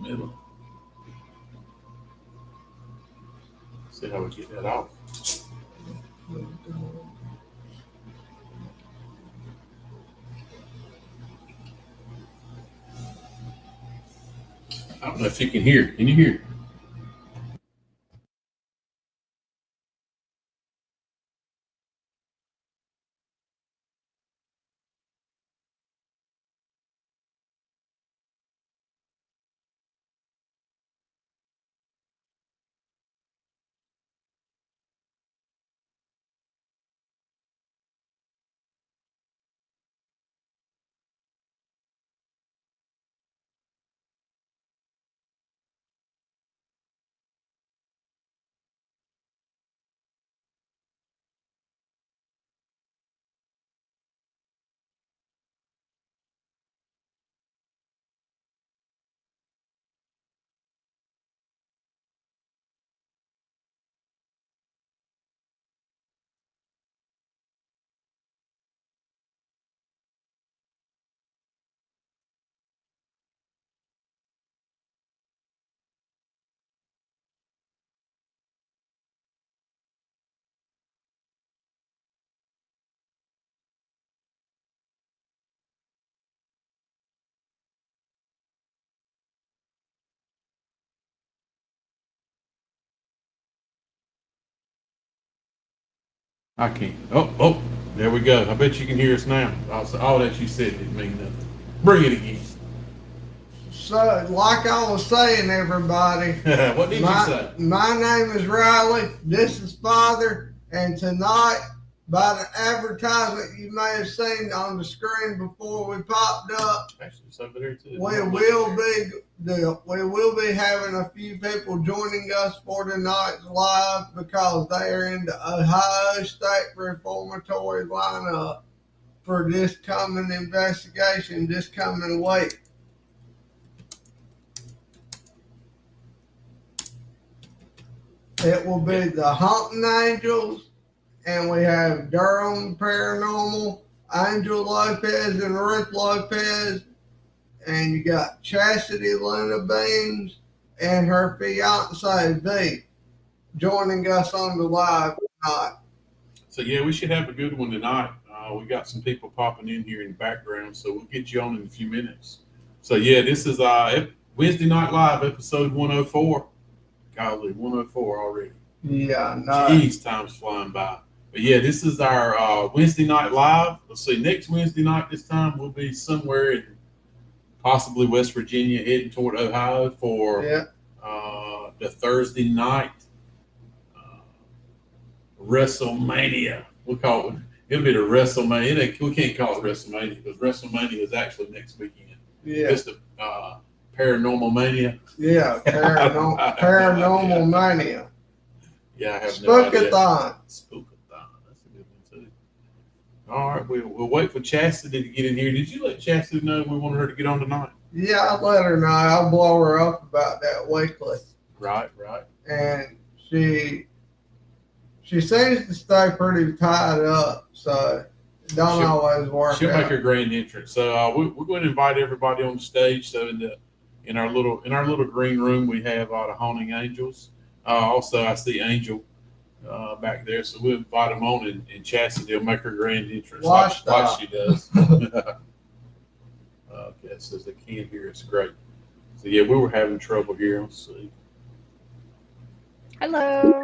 middle. See how we get that off. I don't know if you can hear. Can you hear? I can't. Oh, there we go. I bet you can hear us now. All that you said didn't mean nothing. Bring it again. So, like I was saying, everybody, What did you say? my name is Riley. This is Father, and tonight, by the advertisement you may have seen on the screen before we popped up, Actually, it's over there too. we will be having a few people joining us for tonight's live because they are in the Ohio State Reformatory lineup for this coming investigation this coming week. It will be the Haunting Angels, and we have Durham Paranormal, Angel Lopez and Ruth Lopez, and you got Chastity Luna Beans and her fiance V joining us on the live tonight. So yeah, we should have a good one tonight. We got some people popping in here in the background, so we'll get you on in a few minutes. So yeah, this is Wednesday Night Live, episode 104. Golly, 104 already. Yeah, no. Jeez, time's flying by. But yeah, this is our Wednesday Night Live. Let's see, next Wednesday night this time we'll be somewhere in possibly West Virginia, heading toward Ohio for the Thursday night WrestleMania. We'll call it. It'll be the WrestleMania. We can't call it WrestleMania because WrestleMania is actually next weekend. Yeah. It's the Paranormal Mania. Yeah, Paranormal Mania. Yeah, I have no idea. Spookathon. Spookathon. That's a good one too. All right, we'll wait for Chastity to get in here. Did you let Chastity know we wanted her to get on tonight? Yeah, I let her know. I'll blow her up about that weekly. Right. And she seems to stay pretty tied up, so it don't always work. She'll make her grand entrance. So we're going to invite everybody on the stage. So in our little green room we have the Haunting Angels. Also, I see Angel back there, so we'll invite them on, and Chastity will make her grand entrance like she does. Okay, it says they can't hear us. Great. So yeah, we were having trouble here. Let's see. Hello.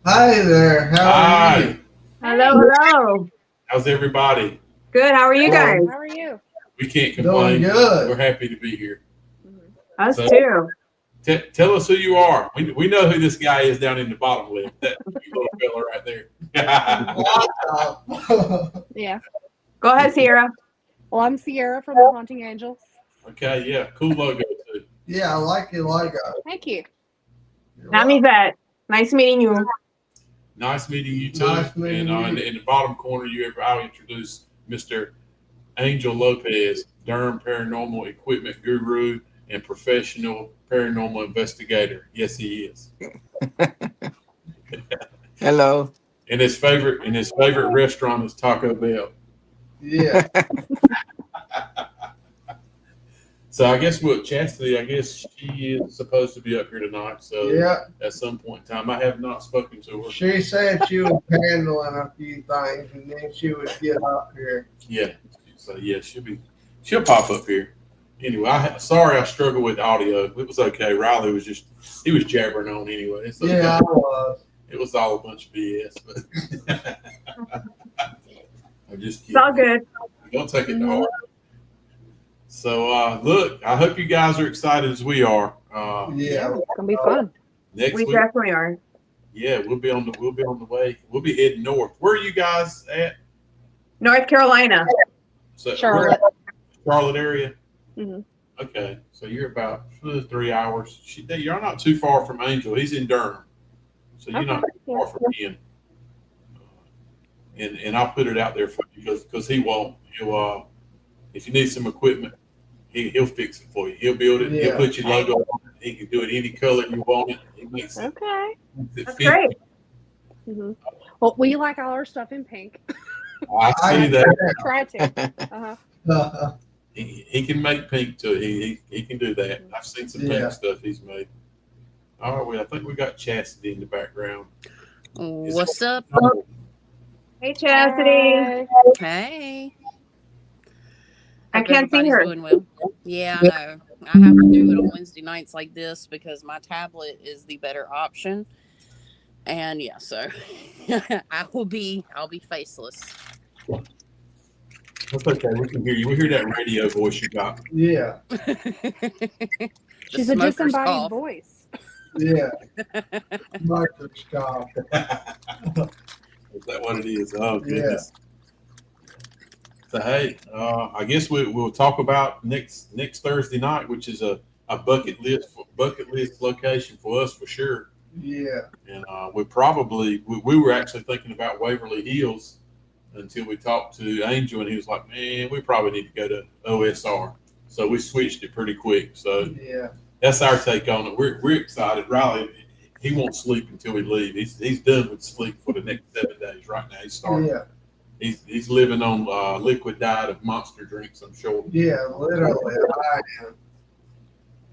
Hi there. How are you? Hello. How's everybody? Good. How are you guys? How are you? We can't complain. Doing good. We're happy to be here. Us too. Tell us who you are. We know who this guy is down in the bottom left. That little fella right there. Yeah. Go ahead, Sierra. Well, I'm Sierra from the Haunting Angels. Okay, yeah, cool logo too. Yeah, I like your logo. Thank you. I'm Yvette. Nice meeting you. Nice meeting you too. Nice meeting you. In the bottom corner, I'll introduce Mr. Angel Lopez, Durham Paranormal Equipment Guru and professional paranormal investigator. Yes, he is. Hello. And his favorite restaurant is Taco Bell. Yeah. So I guess what Chastity, I guess she is supposed to be up here tonight. So Yeah, at some point in time, I have not spoken to her. she said she was handling a few things and then she would get up here. Yeah. So yeah, she'll pop up here. Anyway, sorry I struggled with audio. It was okay. Riley was he was jabbering on anyway. It's okay. Yeah, I was. It was all a bunch of BS, but I'm just It's all kidding. good. Don't take it to heart. So look, I hope you guys are excited as we are. Yeah. It's gonna be fun. Next We week, definitely are. yeah, we'll be on the way. We'll be heading north. Where are you guys at? North Carolina. So Charlotte. Charlotte area. Mhm. Okay, so you're about 3 hours. You're not too far from Angel. He's in Durham, so you're not too far from him. And I'll put it out there for you because he won't. He'll if you need some equipment, he'll fix it for you. He'll build it. Yeah. He'll put your logo on it. He can do it any color you want it. He makes it. Okay. That's fit. great. hmm Well, we like all our stuff in pink. I see that. Try to. Uh-huh. He can make pink too. He can do that. I've seen some Yeah. pink stuff he's made. All right, well, I think we got Chastity in the background. What's up? Hey, Chastity. Hey. Hey. I Hope can't see everybody's her. doing well. Yeah, I know. I have to do it on Wednesday nights like this because my tablet is the better option. And yeah, so I'll be faceless. That's okay. We can hear you. We hear that radio voice you got. Yeah. She's a smoker's disembodied cough. voice. Yeah. Microscope. Is that what it is? Oh goodness. So hey, I guess we'll talk about next Thursday night, which is a bucket list location for us for sure. Yeah. And we were actually thinking about Waverly Hills until we talked to Angel, and he was like, "Man, we probably need to go to OSR." So we switched it pretty quick. So Yeah. that's our take on it. We're excited. Riley, he won't sleep until we leave. He's done with sleep for the next 7 days. Right now, he's starting. Yeah. He's living on liquid diet of monster drinks. I'm sure, Yeah. Literally. I am.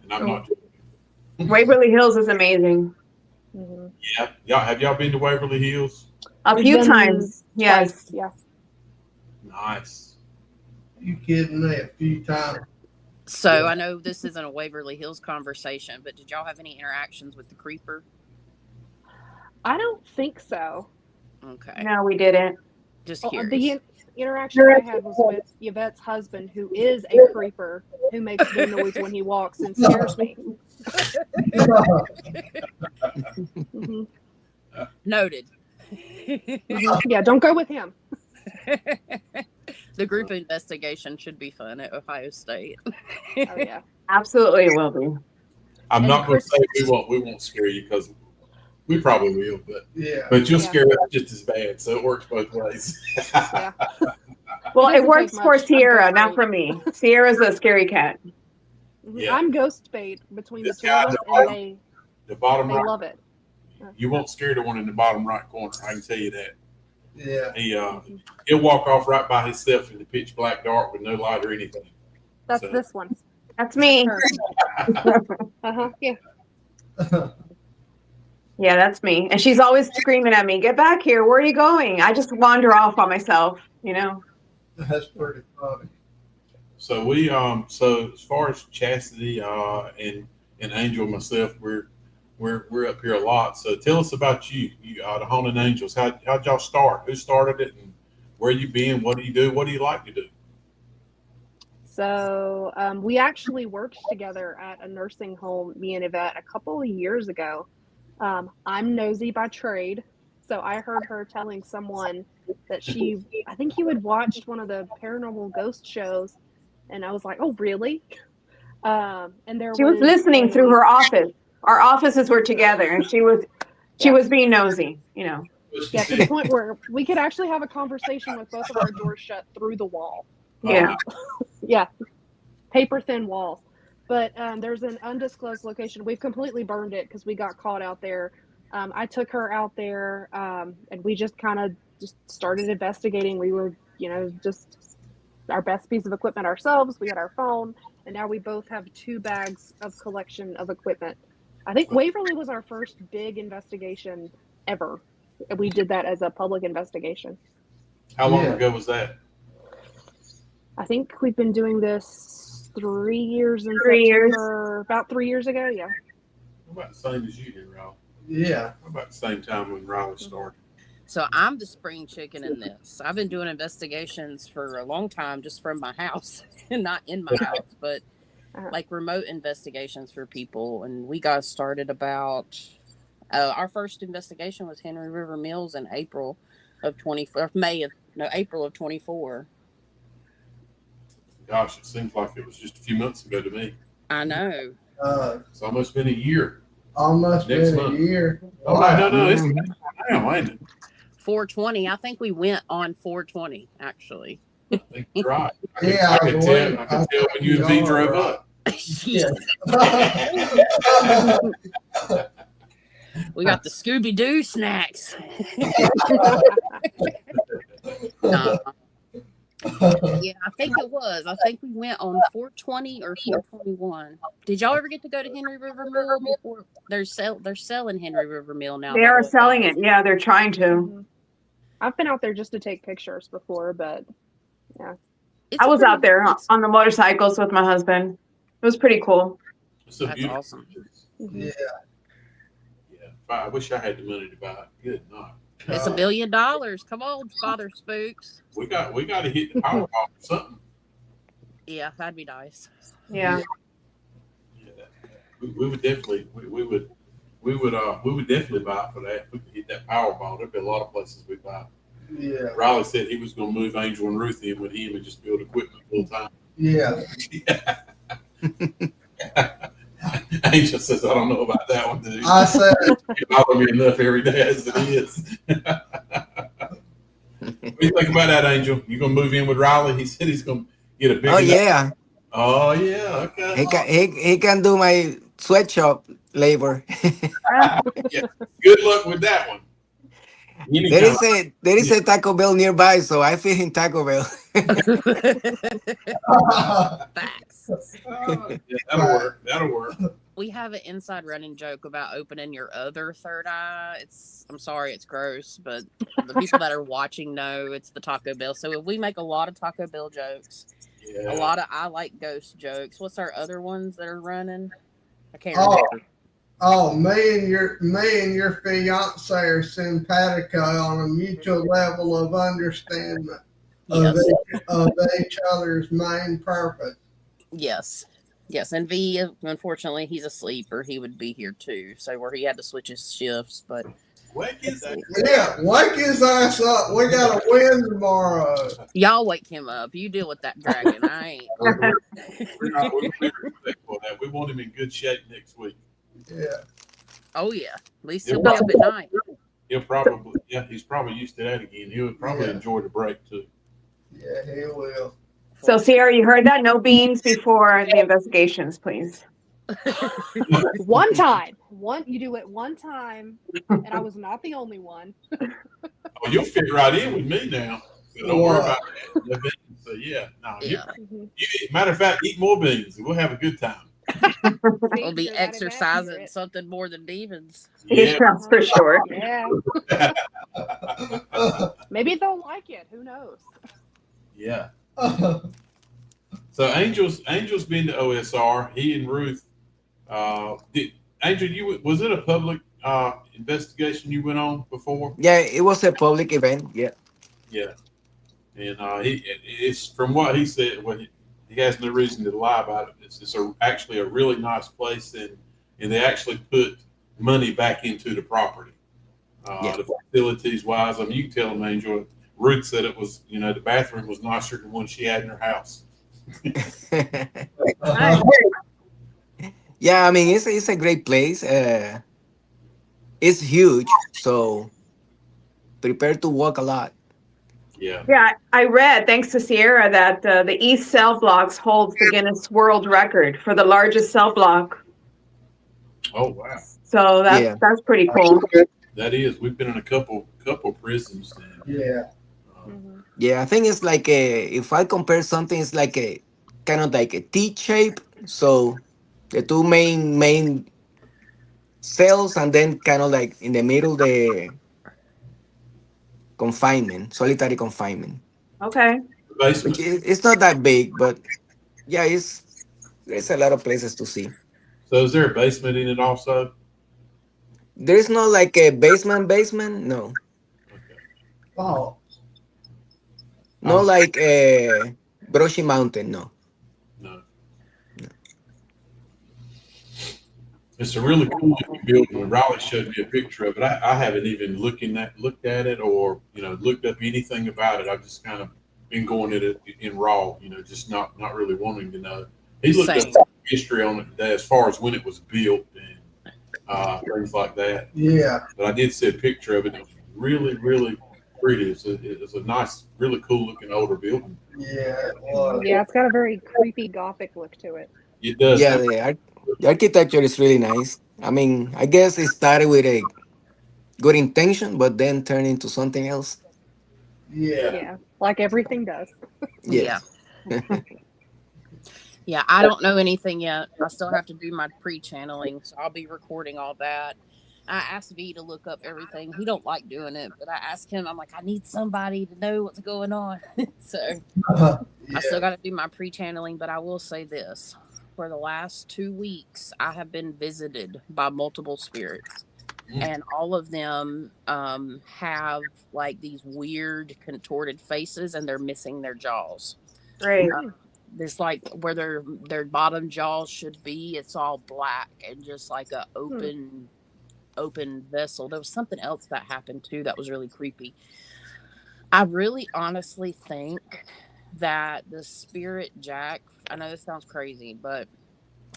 and I'm not joking. Waverly Hills is amazing. Mhm. Yeah, have y'all been to Waverly Hills? A We've few been times. Yes. Twice, yeah. Nice. You kidding me? A few times. So I know this isn't a Waverly Hills conversation, but did y'all have any interactions with the creeper? I don't think so. Okay. No, we didn't. Just The curious. interaction I had was with Yvette's husband, who is a creeper who makes the noise when he walks and scares me. Mhm. Noted. Mhm. Yeah, don't go with him. The group investigation should be fun at Ohio State. Oh yeah. Absolutely it will be. I'm And not going to Chris- say we won't scare you because we probably will, Yeah. but you'll Yeah. scare us just as bad. So it works both ways. Yeah. Well, It it doesn't works take for much. I'm Sierra, just not for me. Sierra's a scary cat. Mhm. Yeah. I'm ghost bait between the This two guy of us, knows. and they The bottom right, love it. you won't scare the one in the bottom right corner. I can tell you that. Yeah. He'll walk off right by himself in the pitch black dark with no light or anything. That's So- this one. That's me. Uh-huh. Yeah. Yeah, that's me. And she's always screaming at me, "Get back here. Where are you going?" I just wander off by myself, you know? That's pretty funny. So so as far as Chastity and Angel and myself, we're up here a lot. So tell us about you the Haunted Angels. How'd y'all start? Who started it, and where you been? What do you do? What do you like to do? So we actually worked together at a nursing home, me and Yvette, a couple of years ago. I'm nosy by trade, so I heard her telling someone that I think you had watched one of the paranormal ghost shows, and I was like, oh, really? And there She was listening through her office. Our offices were together and she was being nosy, you know. Yeah, to the point where we could actually have a conversation with both of our doors shut through the wall. Yeah. Yeah, paper thin walls. But there's an undisclosed location. We've completely burned it because we got caught out there. I took her out there, and we just kind of just started investigating. We were, just our best piece of equipment ourselves. We had our phone, and now we both have 2 bags of collection of equipment. I think Waverly was our first big investigation ever. We did that as a public investigation. How long Yeah. ago was that? I think we've been doing this 3 years in 3 years. September, about 3 years ago. Yeah. About the same as you did, Riley. Yeah. About the same time when Riley started. So I'm the spring chicken in this. I've been doing investigations for a long time, just from my house, not in my house, but like remote investigations for people. And we got started about our first investigation was Henry River Mills in April of April of 24. Gosh, it seems like it was just a few months ago to me. I know. It's almost been a year. Almost Next been month. a year. Oh, no, it's now, ain't it? 420. I think we went on 420 actually. I think you're right. Yeah, I could tell when you and V drove up. Yeah. We got the Scooby Doo snacks. Yeah, I think it was. I think we went on 420 or 421. Did y'all ever get to go to Henry River Mill before? They're selling Henry River Mill now. They are selling it. Yeah, they're trying to. Mhm. I've been out there just to take pictures before, but yeah. It's I was pretty out there nice. on the motorcycles with my husband. It was pretty cool. It's a That's beautiful awesome. place. Yeah. Yeah. I wish I had the money to buy it. Good night. It's $1 billion. Come on, Father Spooks. We got to hit the Powerball or something. Yeah, that'd be nice. Yeah. Yeah, we would definitely we would definitely buy it for that. If we could hit that Powerball, there'd be a lot of places we buy. Yeah. Riley said he was going to move Angel and Ruth in with him and just build equipment full time. Yeah. Angel says, I don't know about that one, dude. I said, It bothers me enough every day as it is. What do you think about that, Angel? You gonna move in with Riley? He said he's gonna get a big. Oh yeah, Oh yeah. Okay. he can do my sweatshop labor. Yeah. Good luck with that one. There is a Taco Bell nearby, so I feed him Taco Bell. Facts. Yeah, that'll work. We have an inside running joke about opening your other third eye. I'm sorry, it's gross, but the people that are watching know it's the Taco Bell. So we make a lot of Taco Bell jokes. Yeah. A lot of I like ghost jokes. What's our other ones that are running? I can't Oh. remember. oh, me and your fiance are simpatico on a mutual level of understanding Yes. of each other's main purpose. Yes, and V, unfortunately, he's asleep, or he would be here too. So where he had to switch his shifts, but Wake his ass. Yeah, wake his ass up. We got a win tomorrow. y'all wake him up. You deal with that dragon. I ain't. We're respectful of that. We want him in good shape next week. Yeah. Oh yeah, at least he'll be up at night. He's probably used to that again. He'll probably enjoy the break too. Yeah, he will. So, Sierra, you heard that? No beans before the investigations, please. One time. You do it one time, and I was not the only one. Oh, you'll fit right in with me now. So don't worry about that. The beans. So yeah, no. Yeah, Matter of fact, eat more beans. We'll have a good time. we'll be exercising something more than demons. Yeah. That's for sure. Yeah. Maybe they'll like it. Who knows? Yeah. So Angel's been to OSR. He and Ruth. Angel, was it a public investigation you went on before? Yeah, it was a public event. Yeah. Yeah. And it's from what he said. He has no reason to lie about it. It's actually a really nice place, and they actually put money back into the property. The facilities wise, I mean, you can tell them, Angel. Ruth said it was, the bathroom was nicer than one she had in her house. Yeah, I mean it's a great place. It's huge, so prepare to walk a lot. Yeah. Yeah, I read, thanks to Sierra, that the East Cell Blocks holds the Guinness World Record for the largest cell block. Oh wow. So that's pretty cool. That is. We've been in a couple prisons. Yeah. Yeah, I think it's like if I compare something, it's like a kind of like a T shape. So the two main cells, and then kind of like in the middle the confinement, solitary confinement. Okay. Which Basement. it's not that big, but yeah, there's a lot of places to see. So is there a basement in it also? There's not like a basement, no. Okay. Oh, I Not was like a Brushy Mountain, no. no. It's a really cool looking building. Riley showed me a picture of it. I haven't even looked at it or looked up anything about it. I've just kind of been going at it in raw, just not really wanting to know. He looked up Same. history on it today as far as when it was built and things like that. yeah. But I did see a picture of it. It was really, really pretty. It's a nice, really cool looking older building. Yeah, it was. Yeah, it's got a very creepy gothic look to it. It does Yeah, have the architecture is really nice. I mean, I guess it started with a good intention, but then turned into something else. Yeah. Yeah, like everything does. Yeah. Yes. Yeah, I don't know anything yet. I still have to do my pre-channeling, so I'll be recording all that. I asked V to look up everything. He don't like doing it, but I asked him, I'm like, I need somebody to know what's going on. So I still got to do my pre-channeling, but I will say this. For the last 2 weeks, I have been visited by multiple spirits. And all of them have like these weird contorted faces, and they're missing their jaws. Great. There's like where their bottom jaws should be, it's all black and just like a open vessel. There was something else that happened too that was really creepy. I really honestly think that the spirit Jack, I know this sounds crazy, but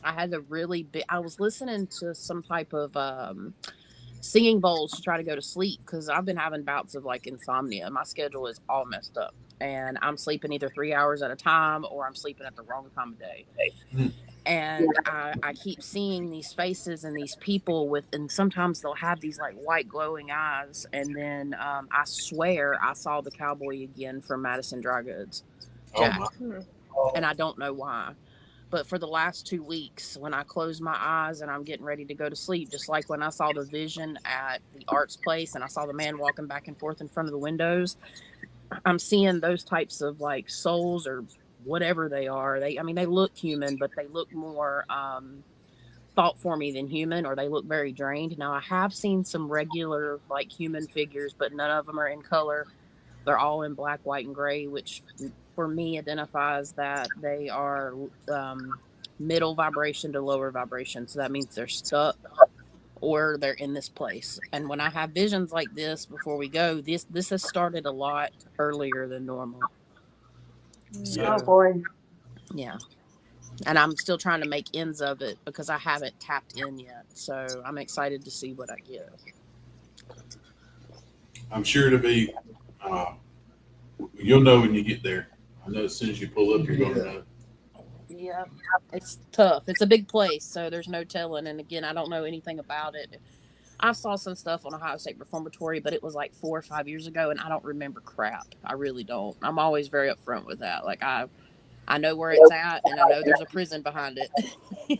I had to really be, I was listening to some type of singing bowls to try to go to sleep because I've been having bouts of like insomnia. My schedule is all messed up, and I'm sleeping either 3 hours at a time or I'm sleeping at the wrong time of day. And I keep seeing these faces and these people and sometimes they'll have these like white glowing eyes. And then I swear I saw the cowboy again from Madison Dry Goods, Jack, and I don't know why. But for the last 2 weeks, when I close my eyes and I'm getting ready to go to sleep, just like when I saw the vision at the arts place and I saw the man walking back and forth in front of the windows, I'm seeing those types of like souls or whatever they are. They look human, but they look more thought for me than human, or they look very drained. Now, I have seen some regular like human figures, but none of them are in color. They're all in black, white, and gray, which for me identifies that they are middle vibration to lower vibration. So that means they're stuck or they're in this place. And when I have visions like this before we go, this has started a lot earlier than normal. Yeah. Oh boy. Yeah. And I'm still trying to make ends of it because I haven't tapped in yet. So I'm excited to see what I get. I'm sure it'll be. You'll know when you get there. I know as soon as you pull up, you're going to know. Yeah, it's tough. It's a big place, so there's no telling. And again, I don't know anything about it. I saw some stuff on Ohio State Reformatory, but it was like 4 or 5 years ago, and I don't remember crap. I really don't. I'm always very upfront with that. Like I know where it's at, and I know there's a prison behind it.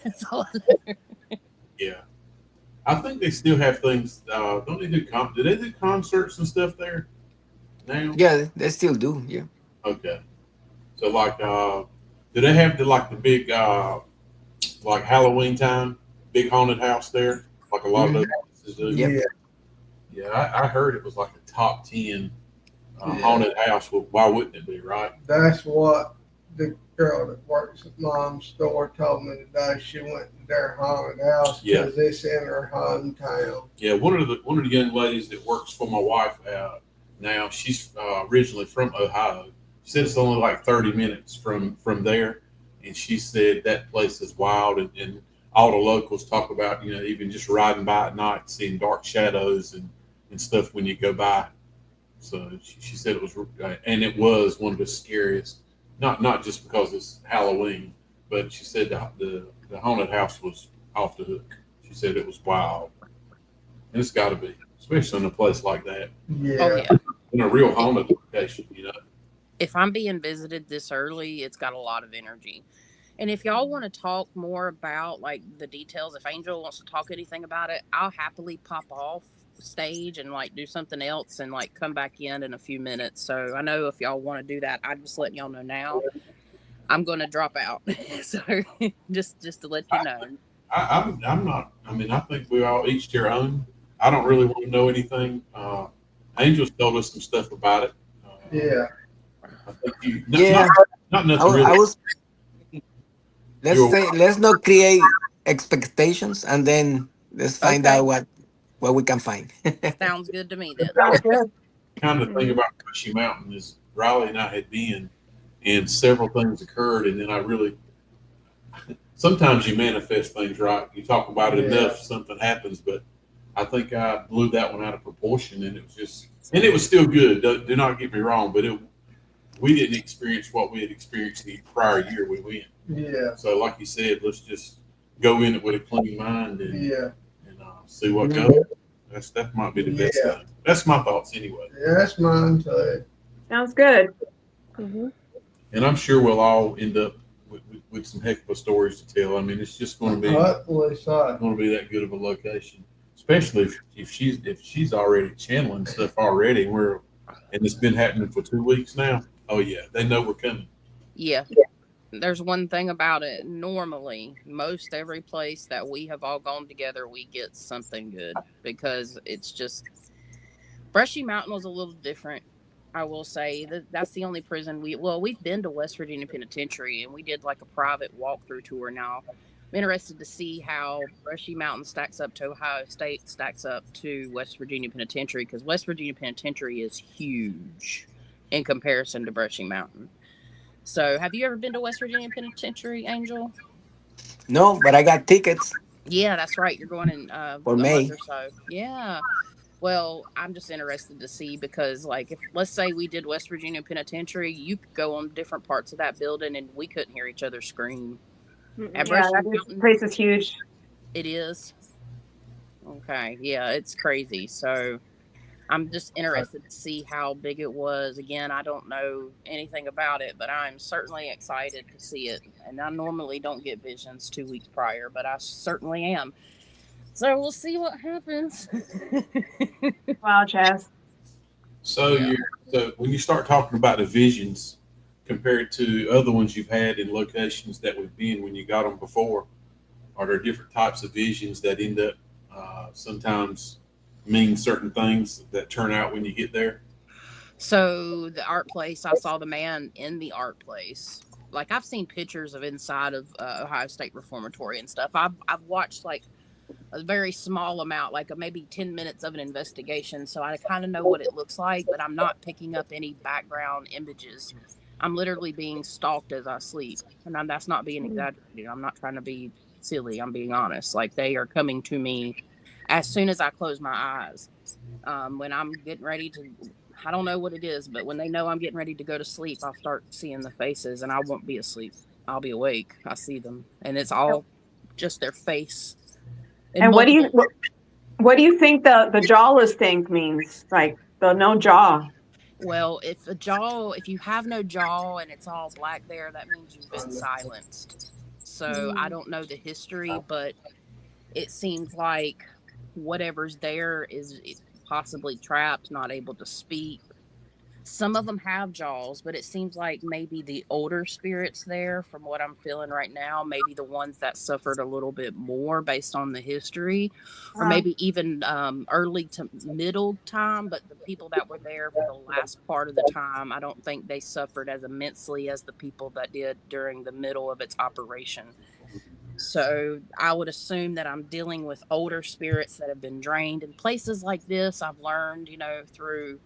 That's all I know. Yeah. I think they still have things. Don't they do do they do concerts and stuff there now? Yeah, they still do. Yeah. Okay. So like, do they have the big like Halloween time big haunted house there? Like a lot of those places do. Yep. Yeah. I heard it was like a top 10 haunted house. Well, why wouldn't it be, right? That's what the girl that works at Mom's store told me today. She went to their haunted house because it's in her hometown. Yeah, one of the young ladies that works for my wife now, she's originally from Ohio. She said it's only like 30 minutes from there, and she said that place is wild, and all the locals talk about even just riding by at night, seeing dark shadows and stuff when you go by. So she said it was, and it was one of the scariest. Not just because it's Halloween, but she said the haunted house was off the hook. She said it was wild. And it's got to be, especially in a place like that. Yeah. Oh, yeah. In a real haunted location, if I'm being visited this early, it's got a lot of energy. And if y'all want to talk more about like the details, if Angel wants to talk anything about it, I'll happily pop off stage and like do something else and like come back in a few minutes. So I know if y'all want to do that, I'm just letting y'all know now. I'm going to drop out. So just to let you know. I'm not. I mean, I think we all each to our own. I don't really want to know anything. Angels told us some stuff about it. Yeah. I think you, Yeah, not I, nothing wa- really. I was. You're, Let's not create expectations, and then let's find Okay. out what we can find. Sounds good to me then. Sounds good. kind of thing Mhm. about Brushy Mountain is Riley and I had been, and several things occurred, and then I really. Sometimes you manifest things right. You talk about it Yeah. enough, something happens. But I think I blew that one out of proportion, and it was just, and it was still good. Do not get me wrong, but we didn't experience what we had experienced the prior year we went. Yeah. So, like you said, let's just go in it with a clean mind and Yeah. see what Mhm. goes. That might be the best Yeah. thing. That's my thoughts anyway. Yeah, that's mine too. Sounds good. Mhm. And I'm sure we'll all end up with some heck of a stories to tell. I mean, it's just going to be Hopefully so. going to be that good of a location, especially if she's already channeling stuff already. And it's been happening for 2 weeks now. Oh yeah, they know we're coming. Yeah. There's one thing about it. Normally, most every place that we have all gone together, we get something good because it's just Brushy Mountain was a little different. I will say that's the only prison we've been to West Virginia Penitentiary and we did like a private walkthrough tour. Now, I'm interested to see how Brushy Mountain stacks up to Ohio State, stacks up to West Virginia Penitentiary because West Virginia Penitentiary is huge in comparison to Brushy Mountain. So, have you ever been to West Virginia Penitentiary, Angel? No, but I got tickets Yeah, that's right. You're going in for a month May. or so. Yeah. Well, I'm just interested to see because, like, if let's say we did West Virginia Penitentiary, you could go on different parts of that building and we couldn't hear each other scream. At Mm-mm. Yeah, Brushy that Mountain, place is huge. it is. Okay. Yeah, it's crazy. So I'm just interested to see how big it was. Again, I don't know anything about it, but I'm certainly excited to see it. And I normally don't get visions 2 weeks prior, but I certainly am. So we'll see what happens. Wow, Chaz. So Yeah. you so when you start talking about the visions compared to other ones you've had in locations that we've been when you got them before, are there different types of visions that end up sometimes mean certain things that turn out when you get there? So the art place, I saw the man in the art place. Like I've seen pictures of inside of Ohio State Reformatory and stuff. I've watched like a very small amount, like maybe 10 minutes of an investigation, so I kind of know what it looks like. But I'm not picking up any background images. I'm literally being stalked as I sleep, and that's not being exaggerated. I'm not trying to be silly. I'm being honest. Like they are coming to me as soon as I close my eyes. When I'm getting ready to, I don't know what it is, but when they know I'm getting ready to go to sleep, I'll start seeing the faces and I won't be asleep. I'll be awake. I see them and it's all just their face and And multiple. what do you think the jawless thing means? Like the no jaw. Well, if you have no jaw and it's all black there, that means you've been silenced. So I Mm. don't know the history, but it seems like whatever's there is possibly trapped, not able to speak. Some of them have jaws, but it seems like maybe the older spirits there, from what I'm feeling right now, maybe the ones that suffered a little bit more based on the history, or maybe even early to middle time. But the people that were there for the last part of the time, I don't think they suffered as immensely as the people that did during the middle of its operation. So I would assume that I'm dealing with older spirits that have been drained in places like this. I've learned, through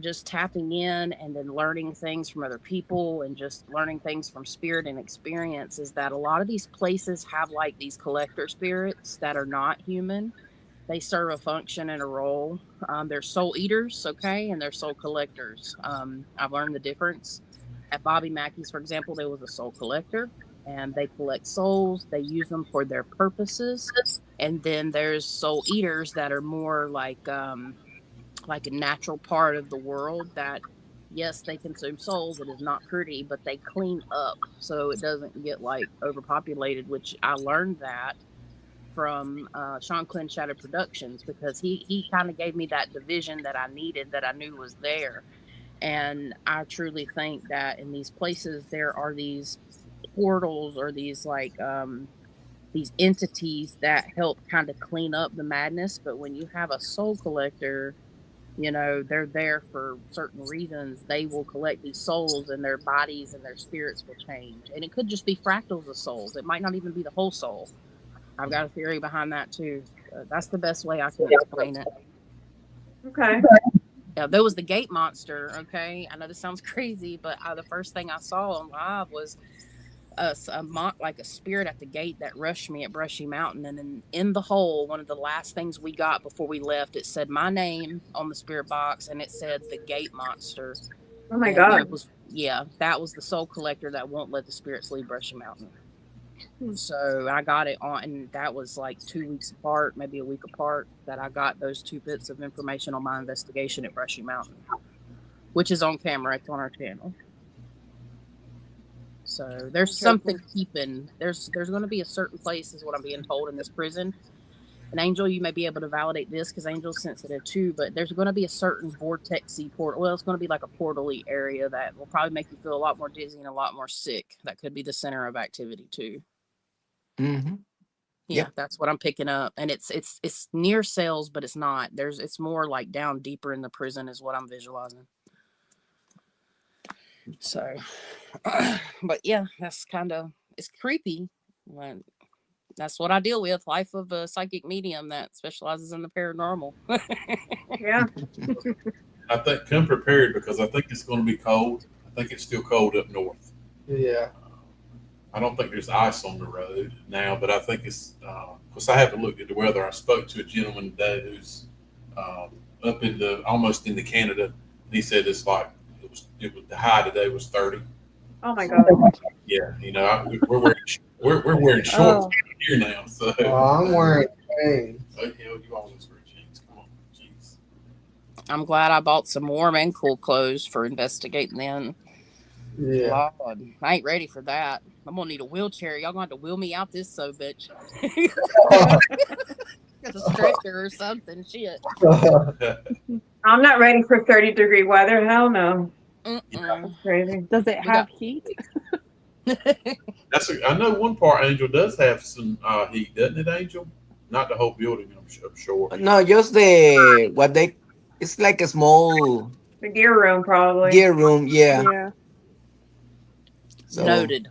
just tapping in and then learning things from other people and just learning things from spirit and experience is that a lot of these places have like these collector spirits that are not human. They serve a function and a role. They're soul eaters, okay, and they're soul collectors. I've learned the difference. At Bobby Mackey's, for example, there was a soul collector and they collect souls. They use them for their purposes. And then there's soul eaters that are more like a natural part of the world that yes, they consume souls. It is not pretty, but they clean up so it doesn't get like overpopulated, which I learned that from Sean Quinn Shadow Productions, because he kind of gave me that division that I needed, that I knew was there. And I truly think that in these places there are these portals, or these entities that help kind of clean up the madness. But when you have a soul collector, they're there for certain reasons. They will collect these souls, and their bodies and their spirits will change. And it could just be fractals of souls. It might not even be the whole soul. I've got a theory behind that too. That's the best way I can explain it. Okay. Yeah, there was the gate monster. Okay, I know this sounds crazy, but the first thing I saw on live was like a spirit at the gate that rushed me at Brushy Mountain. And then in the hole, one of the last things we got before we left, it said my name on the spirit box, and it said the gate monster. Oh my And God. that was the soul collector that won't let the spirits leave Brushy Mountain. So I got it on, and that was like 2 weeks apart, maybe a week apart, that I got those 2 bits of information on my investigation at Brushy Mountain, which is on camera. It's on our channel. So there's something keeping. There's going to be a certain place, is what I'm being told, in this prison. And Angel, you may be able to validate this because Angel's sensitive too. But there's going to be a certain vortexy portal. Well, it's going to be like a portal-y area that will probably make you feel a lot more dizzy and a lot more sick. That could be the center of activity too. Mm-hmm. Yeah, Yep. that's what I'm picking up. And it's near cells, but it's not. It's more like down deeper in the prison is what I'm visualizing. So, but yeah, that's it's creepy. But that's what I deal with. Life of a psychic medium that specializes in the paranormal. Yeah. I think come prepared, because I think it's going to be cold. I think it's still cold up north. Yeah. I don't think there's ice on the road now, but I think it's because I haven't looked at the weather. I spoke to a gentleman today who's up in almost into Canada, and he said it's like it was the high today was 30. Oh my God. Yeah, we're wearing shorts here now. So I'm wearing jeans. oh, hell, you always wear jeans. Come on, jeans. I'm glad I bought some warm and cool clothes for investigating then. Yeah. Lord, I ain't ready for that. I'm gonna need a wheelchair. Y'all gonna have to wheel me out this bitch. Got a stretcher or something. Shit. I'm not ready for 30-degree weather. Hell no. Mm-mm. Crazy. Does it have heat? I know one part Angel does have some heat, doesn't it, Angel? Not the whole building, I'm sure. No, just it's like a small The gear room, probably. gear room. Yeah. Yeah. So, Noted.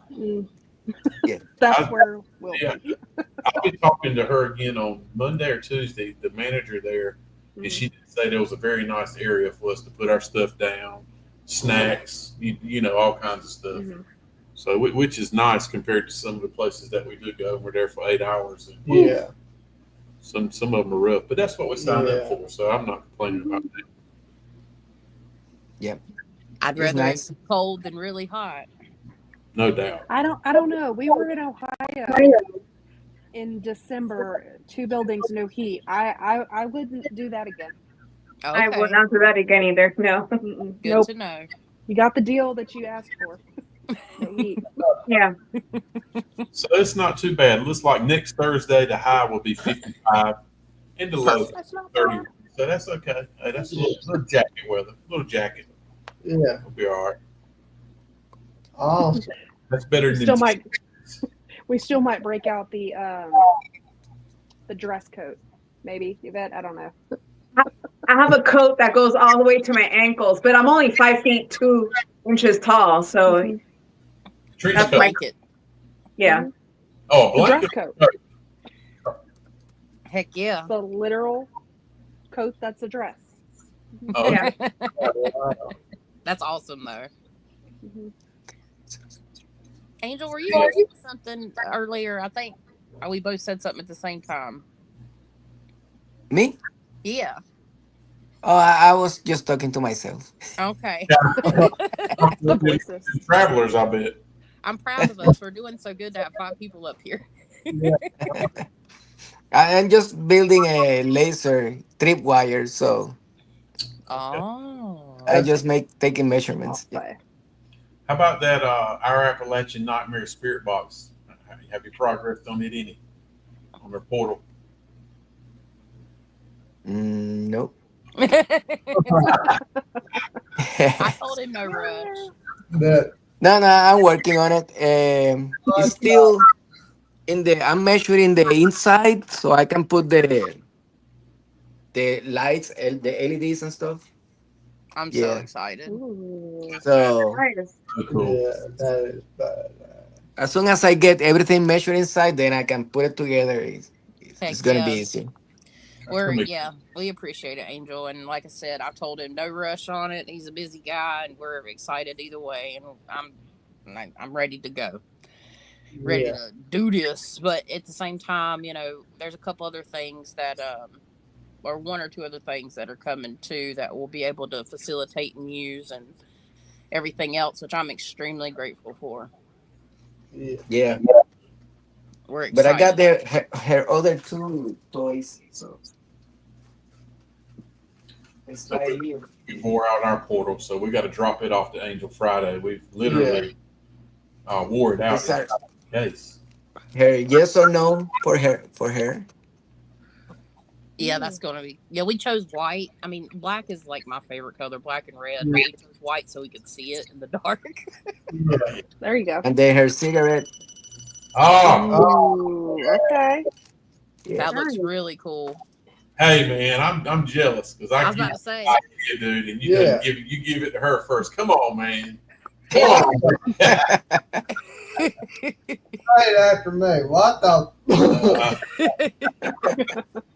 Yeah. That's where we'll Yeah. be. I'll be talking to her again on Monday or Tuesday, the manager there, and she did say there was a very nice area for us to put our stuff down, snacks, all kinds of stuff. Mhm. So, which is nice compared to some of the places that we do go. We're there for 8 hours, and Yeah. some of them are rough, but that's what we signed up for. So I'm not complaining about that. I'd It's rather nice. it be cold than really hot. No doubt. I don't know. We were in Ohio in December, 2 buildings, no heat. I wouldn't do that again. Okay. I would not do that again either. No. Mm-mm. Good Nope. to know. You got the deal that you asked for. No heat. Yeah. So it's not too bad. It looks like next Thursday the high will be 55 and the low That's not 30. bad. So that's okay. Hey, that's a little jacket weather. Little jacket. Yeah. We'll be all right. Awesome. That's better We than still might break out the dress coat. Maybe, Yvette. I don't know. I have a coat that goes all the way to my ankles, but I'm only 5 feet 2 inches tall. So, Mhm. trench That's coat. blanket. yeah. Oh, The dress blanket. coat. Heck yeah. The literal coat that's a dress. Oh, Yeah. That's awesome though. Mhm. Angel, were you saying something earlier? I think we both said something at the same time. Me? Yeah. Oh, I was just talking to myself. Okay. The voices. travelers, I bet. I'm proud of us. We're doing so good to have 5 people up here. I'm just building a laser tripwire, so Oh. I just taking measurements. Yeah. Play. How about that Our Appalachian Nightmare Spirit Box? Have you progressed on it any? On their portal? Nope. I told him no rush. That No, I'm working on it. It's still in the. I'm measuring the inside so I can put the lights, the LEDs and stuff. I'm so Yeah. excited. Ooh. So Nice. So cool. yeah, that is bad. as soon as I get everything measured inside, then I can put it together. Heck It's gonna be yeah. easy. That's gonna be We appreciate it, Angel. And like I said, I told him no rush on it. He's a busy guy, and we're excited either way. And I'm ready to go, ready Yeah. to do this. But at the same time, there's a couple other things that or one or two other things that are coming too that we'll be able to facilitate and use and everything else, which I'm extremely grateful for. Yeah. Yeah. We're But I got excited. her other two toys, so it's So right here. we wore out our portal, so we got to drop it off to Angel Friday. We've literally wore it out. It's her Case. yes or no for her. Yeah, that's gonna be. Yeah, we chose white. I mean, black is like my favorite color, black and red. But we chose white so we could see it in the dark. Yeah. There you go. And then her cigarette. Oh, Ooh, okay. Yeah. That looks Nice. really cool. hey man, I'm jealous because I I was give about to say, you, dude, and you Yeah. give it to her first. Come on, man. Come Yeah. on. Right after me. What the?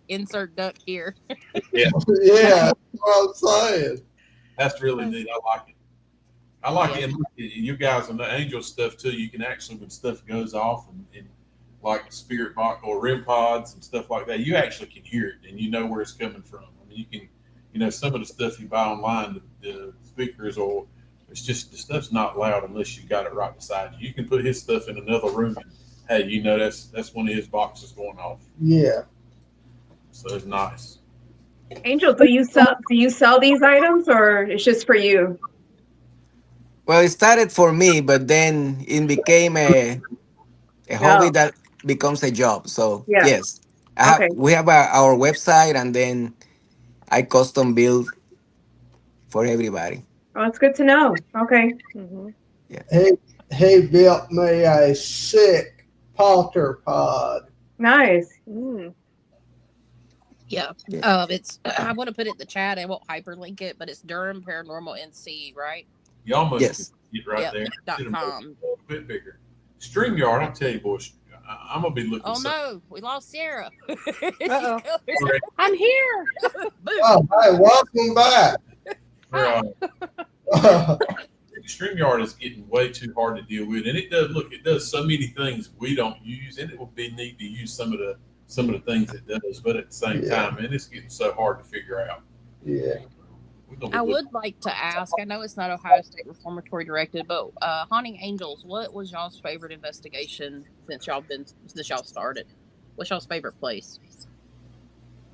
insert duck here. Yeah, Yeah, that's what I'm saying. that's really neat. I like it. I like it. And look, you guys on the Angel stuff too. You can actually, when stuff goes off and like spirit box or REM pods and stuff like that, you actually can hear it and you know where it's coming from. I mean, you can, some of the stuff you buy online, the speakers, or it's just the stuff's not loud unless you got it right beside you. You can put his stuff in another room and hey, that's one of his boxes going off. Yeah. So it's nice. Angel, do you sell these items or it's just for you? Well, it started for me, but then it became a hobby No. that becomes a job. So Yeah. yes, Okay. we have our website, and then I custom build for everybody. Well, it's good to know. Okay. Mm-hmm. He built me a sick Palter pod. Nice. Mm. Yeah. Yeah. It's. I want to put it in the chat. I won't hyperlink it, but it's Durham Paranormal NC, right? You almost Yes. get right there. .com. A little bit bigger. StreamYard, I'll tell you, boys, I'm gonna be looking. Oh no, we lost Sarah. Uh-oh. She's coming. I'm here. Boom. Oh, hey, welcome back. StreamYard is getting way too hard to deal with, and it does so many things we don't use, and it would be neat to use some of the things it does, but at the same time, man, it's getting so hard to figure out. Yeah. I would like to ask. I know it's not Ohio State Reformatory directed, but Haunting Angels. What was y'all's favorite investigation since y'all started? What's y'all's favorite place?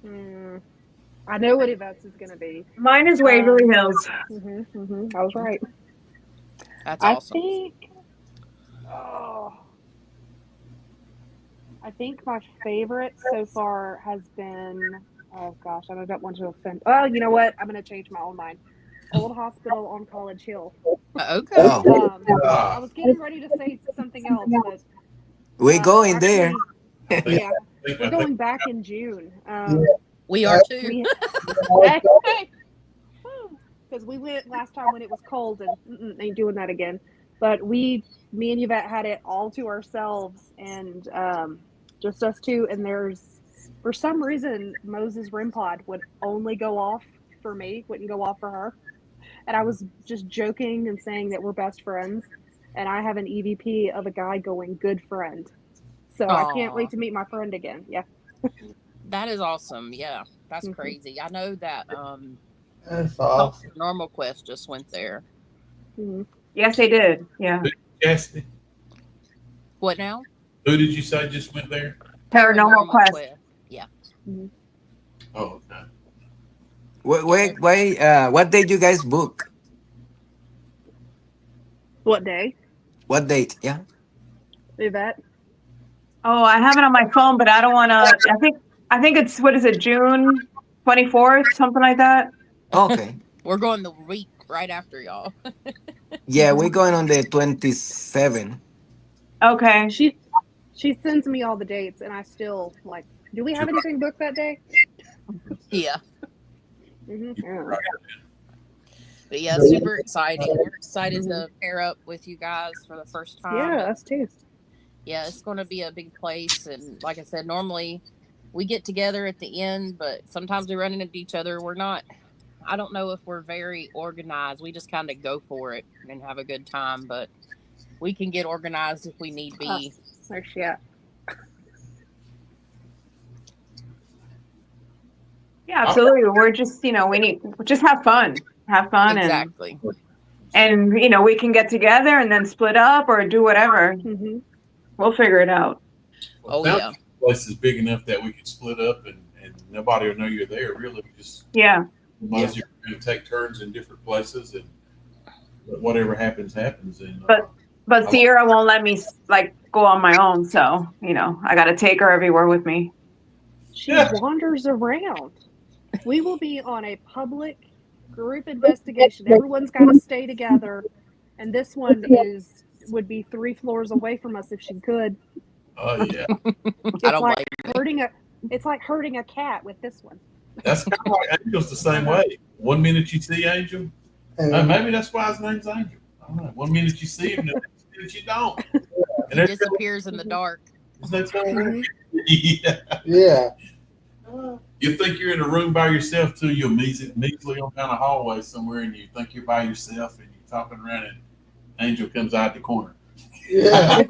I know what Yvette's is going to be. Mine is Waverly Hills. I was right. That's awesome. I think my favorite so far has been, oh gosh, I don't want to offend. Well, you know what? I'm going to change my own mind. Old Hospital on College Hill. Okay. Oh, I was getting ready to say something else, but we're going there. yeah, we're going back in June. We are too. Because we went last time when it was cold and ain't doing that again. But me and Yvette had it all to ourselves and just us two. And for some reason, Moses' REM pod would only go off for me, wouldn't go off for her. And I was just joking and saying that we're best friends. And I have an EVP of a guy going good friend. So I can't wait to meet my friend again. Yeah. That is awesome. Yeah, that's crazy. I know that That's awesome. Normal Quest just went there. Yes, they did. Yeah. Cassidy, What now? who did you say just went there? Paranormal Quest. Yeah. Oh, okay. What date you guys book? What day? What date? Yeah. Yvette? Oh, I have it on my phone, but I don't want to. I think it's, what is it, June 24th, something like that. Okay. We're going the week right after y'all. Yeah, we're going on the 27th. Okay. She sends me all the dates, and I still like. Do we have anything booked that day? Yeah. Yeah. But yeah, super exciting. We're excited to pair up with you guys for the first time. Yeah, us too. Yeah, it's going to be a big place. And like I said, normally we get together at the end, but sometimes we run into each other. I don't know if we're very organized. We just kind of go for it and have a good time, but we can get organized if we need be. Where's she at? Yeah, absolutely. We're just, we just have fun. Have fun. Exactly. And we can get together and then split up or do whatever. Mm-hmm. We'll figure it out. Oh, yeah. The place is big enough that we could split up and nobody will know you're there, really. Just Yeah. you're going to take turns in different places, and whatever happens. And But Sierra won't let me go on my own, so I got to take her everywhere with me. She wanders around. We will be on a public group investigation. Everyone's got to stay together, and this one would be 3 floors away from us if she could. oh yeah, I don't like it's like herding a cat with this one. that's kind of like Angel's the same way. One minute you see Angel, maybe that's why his name's Angel. I don't know. One minute you see him, the next minute you don't. He disappears in the dark. Yeah. You think you're in a room by yourself till you're measly on down a hallway somewhere, and you think you're by yourself, and you're talking around, and Angel comes out the corner. Yeah.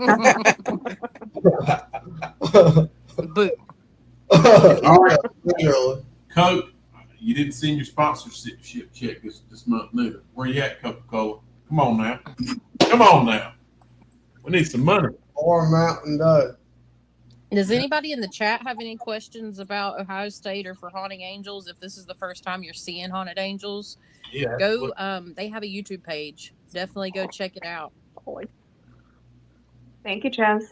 Boo. All right. Literally. Coke, you didn't send your sponsorship check this month neither. Where you at, Coca-Cola? Come on now. Come on now. We need some money. Or Mountain Dew. Does anybody in the chat have any questions about Ohio State or for Haunting Angels? If this is the first time you're seeing Haunted Angels, go. They have a YouTube page. Definitely go check it out. Thank you, Chaz.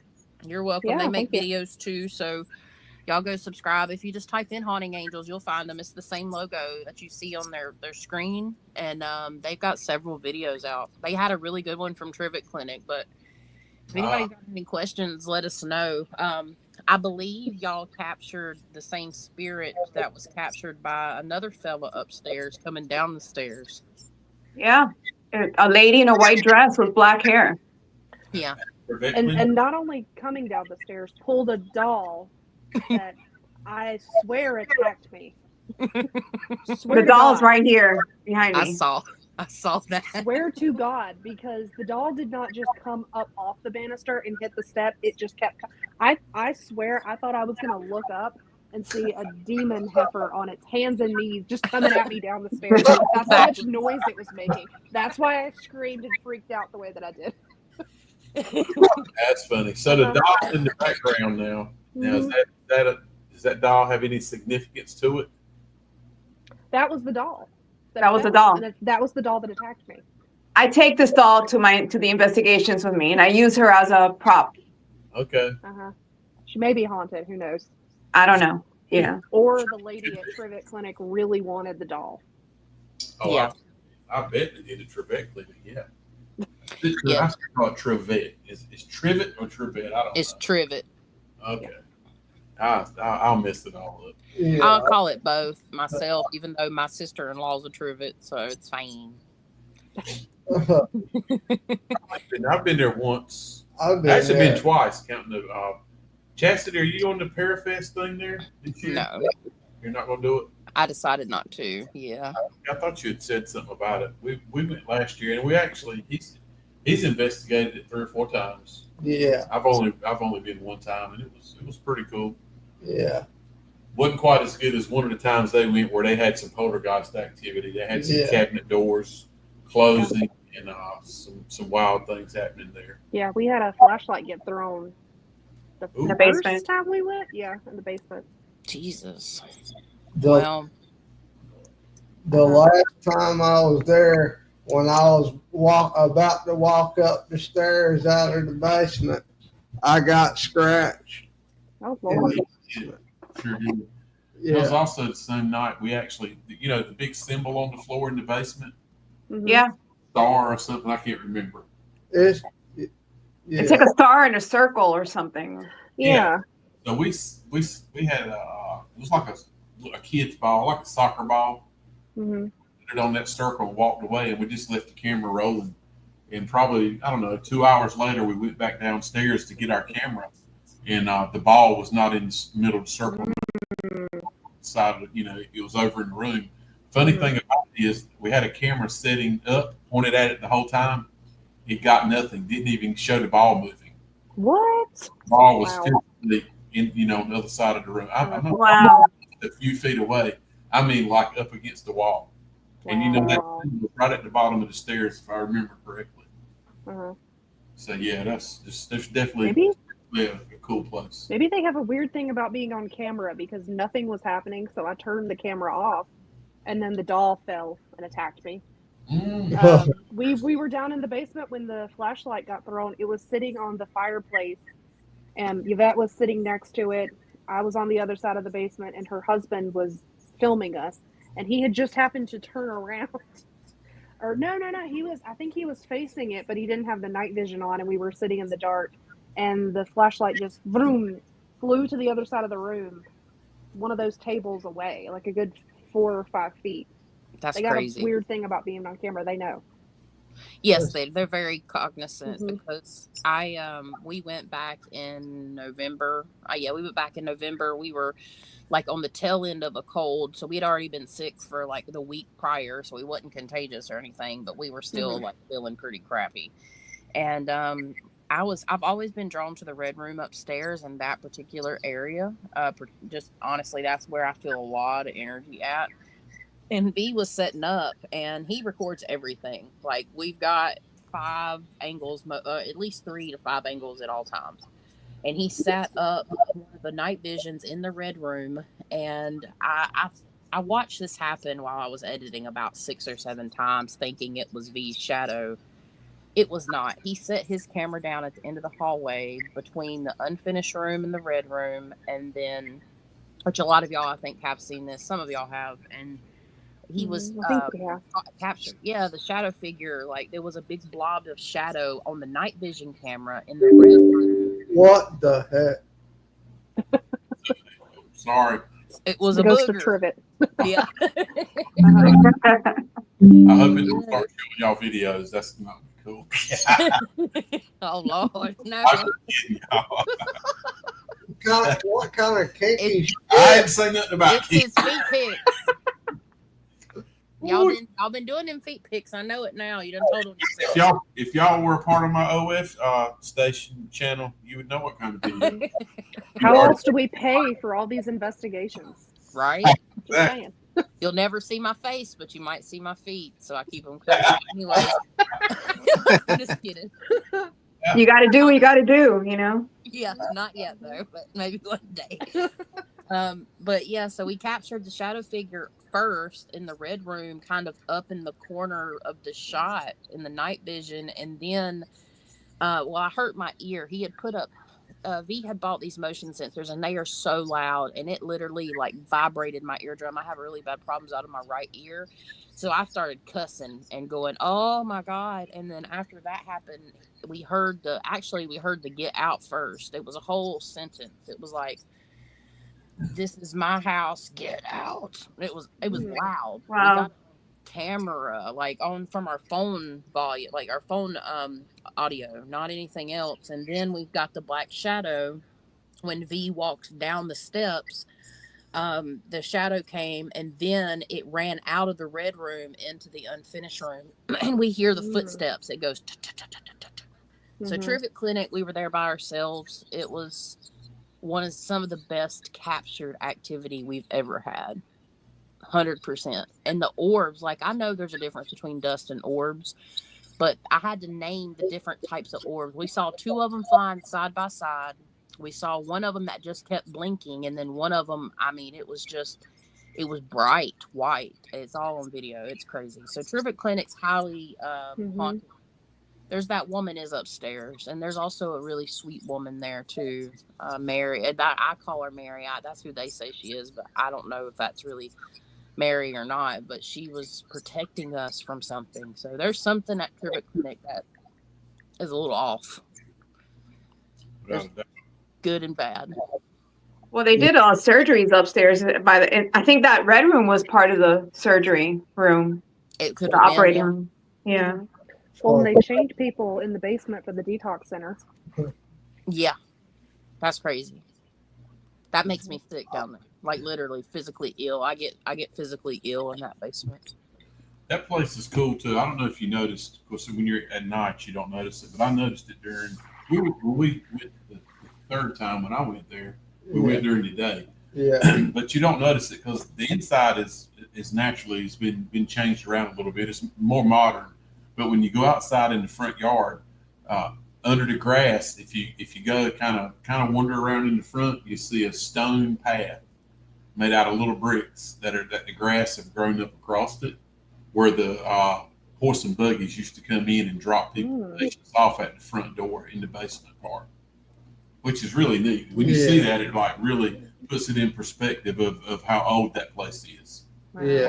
You're welcome. They make videos too, so y'all go subscribe. If you just type in Haunting Angels, you'll find them. It's the same logo that you see on their screen, and they've got several videos out. They had a really good one from Trivet Clinic, but if anybody's got any questions, let us know. I believe y'all captured the same spirit that was captured by another fella upstairs coming down the stairs. Yeah. A lady in a white dress with black hair. Yeah. And not only coming down the stairs, pulled a doll that I swear attacked me. The doll's right here behind me. I saw that. Swear to God, because the doll did not just come up off the banister and hit the step. It just kept. I swear, I thought I was going to look up and see a demon heifer on its hands and knees just coming at me down the stairs. That's how much noise it was making. That's why I screamed and freaked out the way that I did. That's funny. So the doll's in the background now. Now, does that doll have any significance to it? That was the doll. That was the doll. That was the doll that attacked me. I take this doll to the investigations with me, and I use her as a prop. Okay. She may be haunted. Who knows? I don't know. Yeah. Or the lady at Trivet Clinic really wanted the doll. Oh, yeah. I bet they did a Trivet Clinic. Yeah. I call it Trivet. Is Trivet or Trivet? I don't know. It's Trivet. Okay. I'll mess it all up. Yeah. I'll call it both myself, even though my sister-in-law's a Trivet, so it's fine. I've been there once. I've been twice, counting the Chastity. Are you on the Parafest thing there this year? No, you're not going to do it. I decided not to. Yeah, I thought you had said something about it. We went last year, and we actually he's investigated it 3 or 4 times. Yeah, I've only been one time, and it was pretty cool. Yeah. Wasn't quite as good as one of the times they went where they had some poltergeist activity. They had some cabinet doors closing and some wild things happening there. Yeah, we had a flashlight get thrown the basement. first time we went. Yeah, in the basement. Jesus. The The last time I was there, when I was about to walk up the stairs out of the basement, I got scratched. Oh in Lord. the Yeah, sure did. It was Yeah, also the same night we actually, the big symbol on the floor in the basement, Mhm. Yeah. star or something. I can't remember. it's It's yeah. like a star in a circle or something. Yeah. So we had it was like a kid's ball, like a soccer ball. Mhm. Put it on that circle and walked away, and we just left the camera rolling. And probably I don't know, 2 hours later, we went back downstairs to get our camera, and the ball was not in the middle of the circle. Side of it was over in the room. Funny Mhm. thing about it is we had a camera setting up, pointed at it the whole time. It got nothing. Didn't even show the ball moving. What? The ball was Wow. physically on the other side of the room. I'm not Wow. a few feet away. I mean, like up against the wall. And that Wow. thing was right at the bottom of the stairs, if I remember correctly. Uh-huh. So yeah, there's definitely Maybe a cool place. maybe they have a weird thing about being on camera because nothing was happening, so I turned the camera off, and then the doll fell and attacked me. We were down in the basement when the flashlight got thrown. It was sitting on the fireplace, and Yvette was sitting next to it. I was on the other side of the basement, and her husband was filming us, and he had just happened to turn around. Or no, I think he was facing it, but he didn't have the night vision on, and we were sitting in the dark, and the flashlight just vroom flew to the other side of the room, one of those tables away, like a good 4 or 5 feet. That's They got a crazy. weird thing about being on camera. They know. Yes, they're very cognizant Mhm. because we went back in November. Yeah, we went back in November. We were like on the tail end of a cold, so we'd already been sick for like the week prior, so we wasn't contagious or anything, but we were still Mhm. like feeling pretty crappy. And I've always been drawn to the red room upstairs in that particular area. Just honestly, that's where I feel a lot of energy at. And V was setting up, and he records everything. Like we've got 5 angles, at least 3 to 5 angles at all times. And he sat up one of the night visions in the red room, and I watched this happen while I was editing about 6 or 7 times, thinking it was V's shadow. It was not. He set his camera down at the end of the hallway between the unfinished room and the red room, and then, which a lot of y'all I think have seen this. Some of y'all have, and he was I think yeah. captured. Yeah, the shadow figure. Like there was a big blob of shadow on the night vision camera in the red room. What the heck? Sorry. It was The a ghost of booger. Trivet. Yeah. I hope it don't start showing y'all videos. That's not cool. Oh Lord, no. I'm just kidding, y'all. What kind of kinky shit? I didn't say nothing about It's his feet pics. Y'all been doing them feet pics. I know it now. You done told them yourself. If y'all were a part of my OF station channel, you would know what kind of video. How else do we pay for all these investigations? Right? Just saying. You'll never see my face, but you might see my feet. So I keep them covered. Anyways. Just kidding. You got to do what you got to do, you know? Yeah, not yet though, but maybe one day. But yeah, so we captured the shadow figure first in the red room, kind of up in the corner of the shot in the night vision, and then I hurt my ear. He had put up V had bought these motion sensors, and they are so loud, and it literally like vibrated my eardrum. I have really bad problems out of my right ear, so I started cussing and going, "Oh my god!" And then after that happened, we heard the "get out" first. It was a whole sentence. It was like, "This is my house, get out." It was loud. Wow. We got camera like on from our phone volume, like our phone audio, not anything else. And then we've got the black shadow. When V walked down the steps, the shadow came, and then it ran out of the red room into the unfinished room, and we hear the footsteps. It goes. So Trivet Clinic, we were there by ourselves. It was some of the best captured activity we've ever had. 100%. And the orbs, like I know there's a difference between dust and orbs, but I had to name the different types of orbs. We saw 2 of them flying side by side. We saw one of them that just kept blinking, and then one of them, I mean, it It was bright white. It's all on video. It's crazy. So Terrific Clinic's highly haunted. There's that woman is upstairs, and there's also a really sweet woman there too, Mary. And I call her Mary. That's who they say she is, but I don't know if that's really Mary or not. But she was protecting us from something. So there's something at Terrific Clinic that is a little off. There's good and bad. Well, they did all surgeries upstairs. I think that red room was part of the surgery room. It could the have operating been, room. Yeah. Well, they chained people in the basement for the detox center. Yeah, that's crazy. That makes me sick down there. Like literally physically ill. I get physically ill in that basement. That place is cool too. I don't know if you noticed. Of course, when you're at night, you don't notice it, but I noticed it during we went the third time when I went there. We went during the day. Yeah. But you don't notice it because the inside is naturally has been changed around a little bit. It's more modern. But when you go outside in the front yard, under the grass, if you go kind of wander around in the front, you see a stone path made out of little bricks that the grass have grown up across it, where the horse and buggies used to come in and drop people off at the front door in the basement part, which is really neat. When you see that, it like really puts it in perspective of how old that place is. Yeah.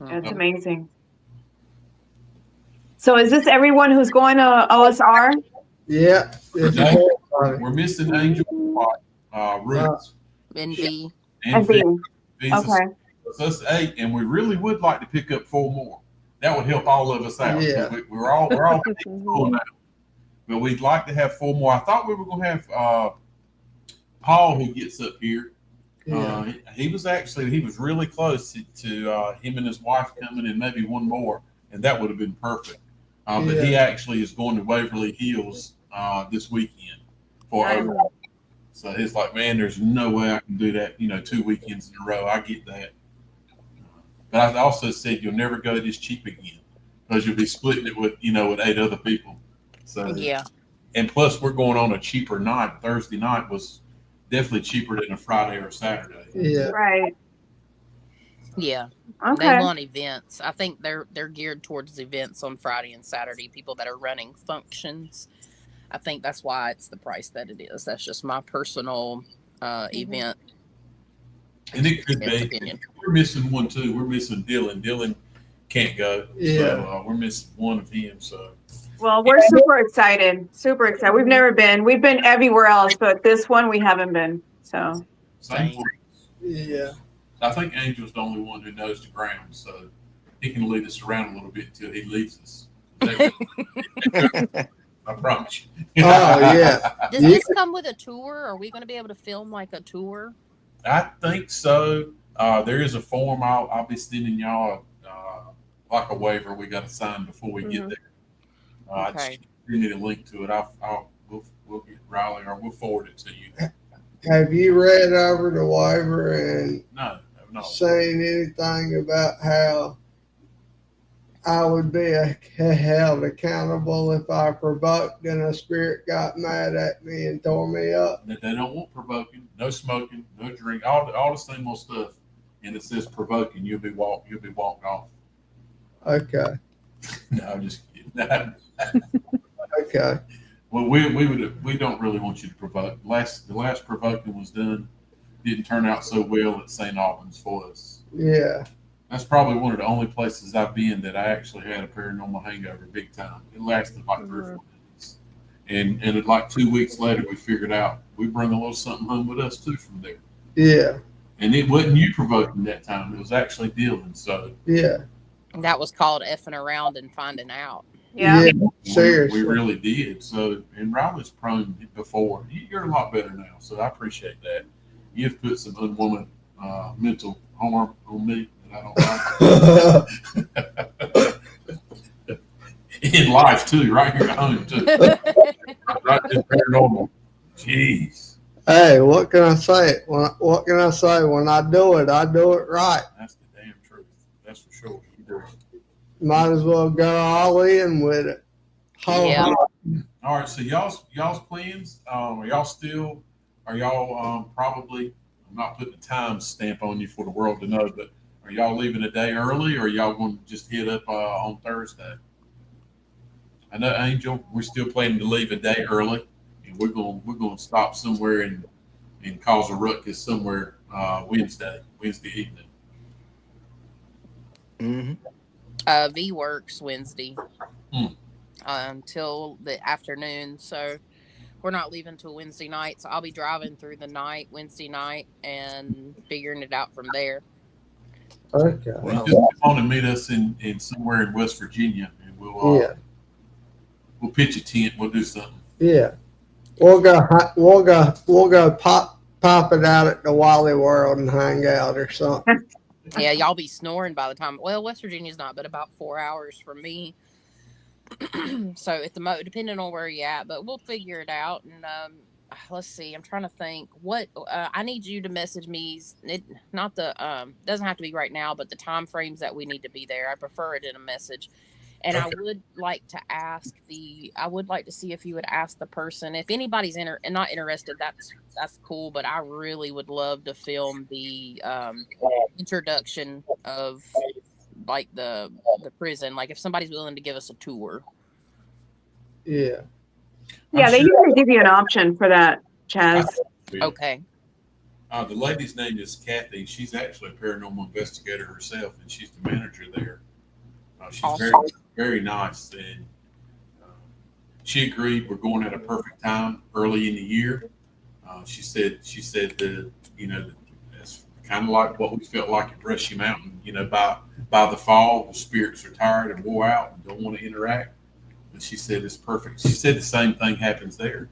It's amazing. So is this everyone who's going to OSR? Yeah. We're missing Angel, Roots, Envy. and Okay. It's us 8, and we really would like to pick up 4 more. That would help all of us out. Yeah. We're all full now, but we'd like to have 4 more. I thought we were going to have Paul, who gets up here. Yeah. He was really close to him and his wife coming, and maybe 1 more, and that would have been perfect. But he actually is going to Waverly Hills this weekend for overtime. So he's like, man, there's no way I can do that, 2 weekends in a row. I get that. But I also said you'll never go this cheap again because you'll be splitting it with 8 other people. So yeah. And plus we're going on a cheaper night. Thursday night was definitely cheaper than a Friday or Saturday. Yeah. Right. Yeah. Okay. They want events. I think they're geared towards events on Friday and Saturday. People that are running functions. I think that's why it's the price that it is. That's just my personal event. And it could be. Opinion. We're missing one too. We're missing Dylan. Dylan can't go. Yeah. So we're missing one of him. So. Well, we're super excited. Super excited. We've never been. We've been everywhere else, but this one we haven't been. So. Same. Yeah. I think Angel's the only one who knows the ground, so he can lead us around a little bit until he leaves us. I promise you. Oh, yeah. Does this come with a tour? Are we going to be able to film like a tour? I think so. There is a form I'll be sending y'all like a waiver we got to sign before we get there. Okay. You need a link to it. We'll get Riley or we'll forward it to you. Have you read over the waiver and No. saying anything about how I would be held accountable if I provoked and a spirit got mad at me and tore me up? They don't want provoking, no smoking, no drink, all the same old stuff. And it says provoking, you'll be walked off. Okay. No, I'm just kidding. Okay. Well, we don't really want you to provoke. The last provoking was done, didn't turn out so well at St. Albans for us. Yeah. That's probably one of the only places I've been that I actually had a paranormal hangover big time. It lasted like 3 or 4 minutes. And like 2 weeks later, we figured out we bring a little something home with us too from there. Yeah. And it wasn't you provoking that time. It was actually Dylan. So yeah. That was called effing around and finding out. Yeah. Seriously. We really did. So, and Riley's prone before. You're a lot better now. So I appreciate that. You've put some unwoman mental harm on me that I don't like. In life too, right here at home too. Not just paranormal. Jeez. Hey, what can I say? What can I say? When I do it right. That's the damn truth. That's for sure. You do it. Might as well go all in with it. Yeah. All right. So y'all's plans? Are y'all probably I'm not putting a time stamp on you for the world to know, but are y'all leaving a day early, or y'all going to just hit up on Thursday? I know, Angel, we're still planning to leave a day early, and we're gonna stop somewhere and cause a ruckus somewhere Wednesday evening. V works Wednesday Hmm. until the afternoon, so we're not leaving till Wednesday night. So I'll be driving through the night Wednesday night and figuring it out from there. Okay. Well, Well, just come on and meet us in somewhere in West Virginia, and Yeah. we'll pitch a tent. We'll do something. Yeah. We'll go pop it out at the Wally World and hang out or something. Yeah, y'all be snoring by the time. Well, West Virginia's not, but about 4 hours from me. So at the depending on where you're at, but we'll figure it out. And let's see. I'm trying to think. What I need you to message me. It not the doesn't have to be right now, but the time frames that we need to be there. I prefer it in a message. And Okay. I would like to see if you would ask the person if anybody's not interested. That's cool, but I really would love to film the introduction of like the prison. Like if somebody's willing to give us a tour. Yeah. Yeah, I'm they sure usually give you an option for that, Chaz. Okay. The lady's name is Kathy. She's actually a paranormal investigator herself, and she's the manager there. She's Awesome. very nice, and she agreed we're going at a perfect time early in the year. She said that that's kind of like what we felt like at Brushy Mountain. By the fall, the spirits are tired and wore out and don't want to interact. And she said it's perfect. She said the same thing happens there.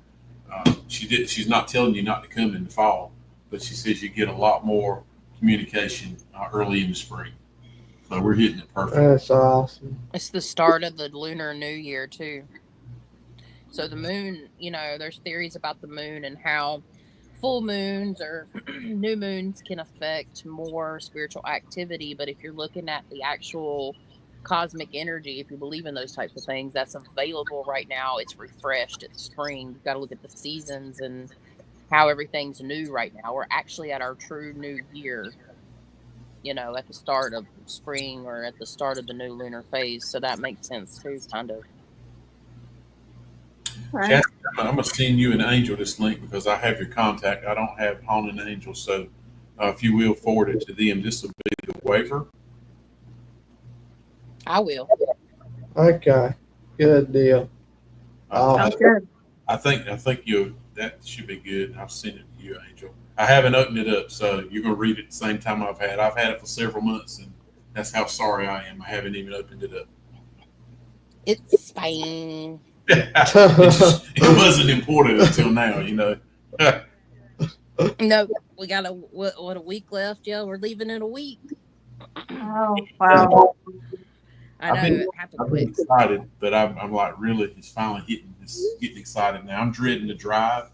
She's not telling you not to come in the fall, but she says you get a lot more communication early in the spring. So we're hitting it perfect. That's awesome. It's the start of the Lunar New Year too. So the moon, there's theories about the moon and how full moons or new moons can affect more spiritual activity. But if you're looking at the actual cosmic energy, if you believe in those types of things, that's available right now. It's refreshed. It's spring. You've got to look at the seasons and how everything's new right now. We're actually at our true new year, at the start of spring or at the start of the new lunar phase. So that makes sense too, kind of. Right. Chastity, I'm gonna send you an Angel this link because I have your contact. I don't have Haunted Angel, so if you will forward it to them, this will be the waiver. I will. Okay. Good deal. Sounds good. I think that should be good. I've sent it to you, Angel. I haven't opened it up, so you're gonna read it at the same time I've had. I've had it for several months, and that's how sorry I am. I haven't even opened it up. It's fine. It wasn't important until now, No, we got a week left. Yeah, we're leaving in a week. Oh, wow. I know it happened I've been quick. excited, but I'm like really, it's finally getting excited now. I'm dreading the drive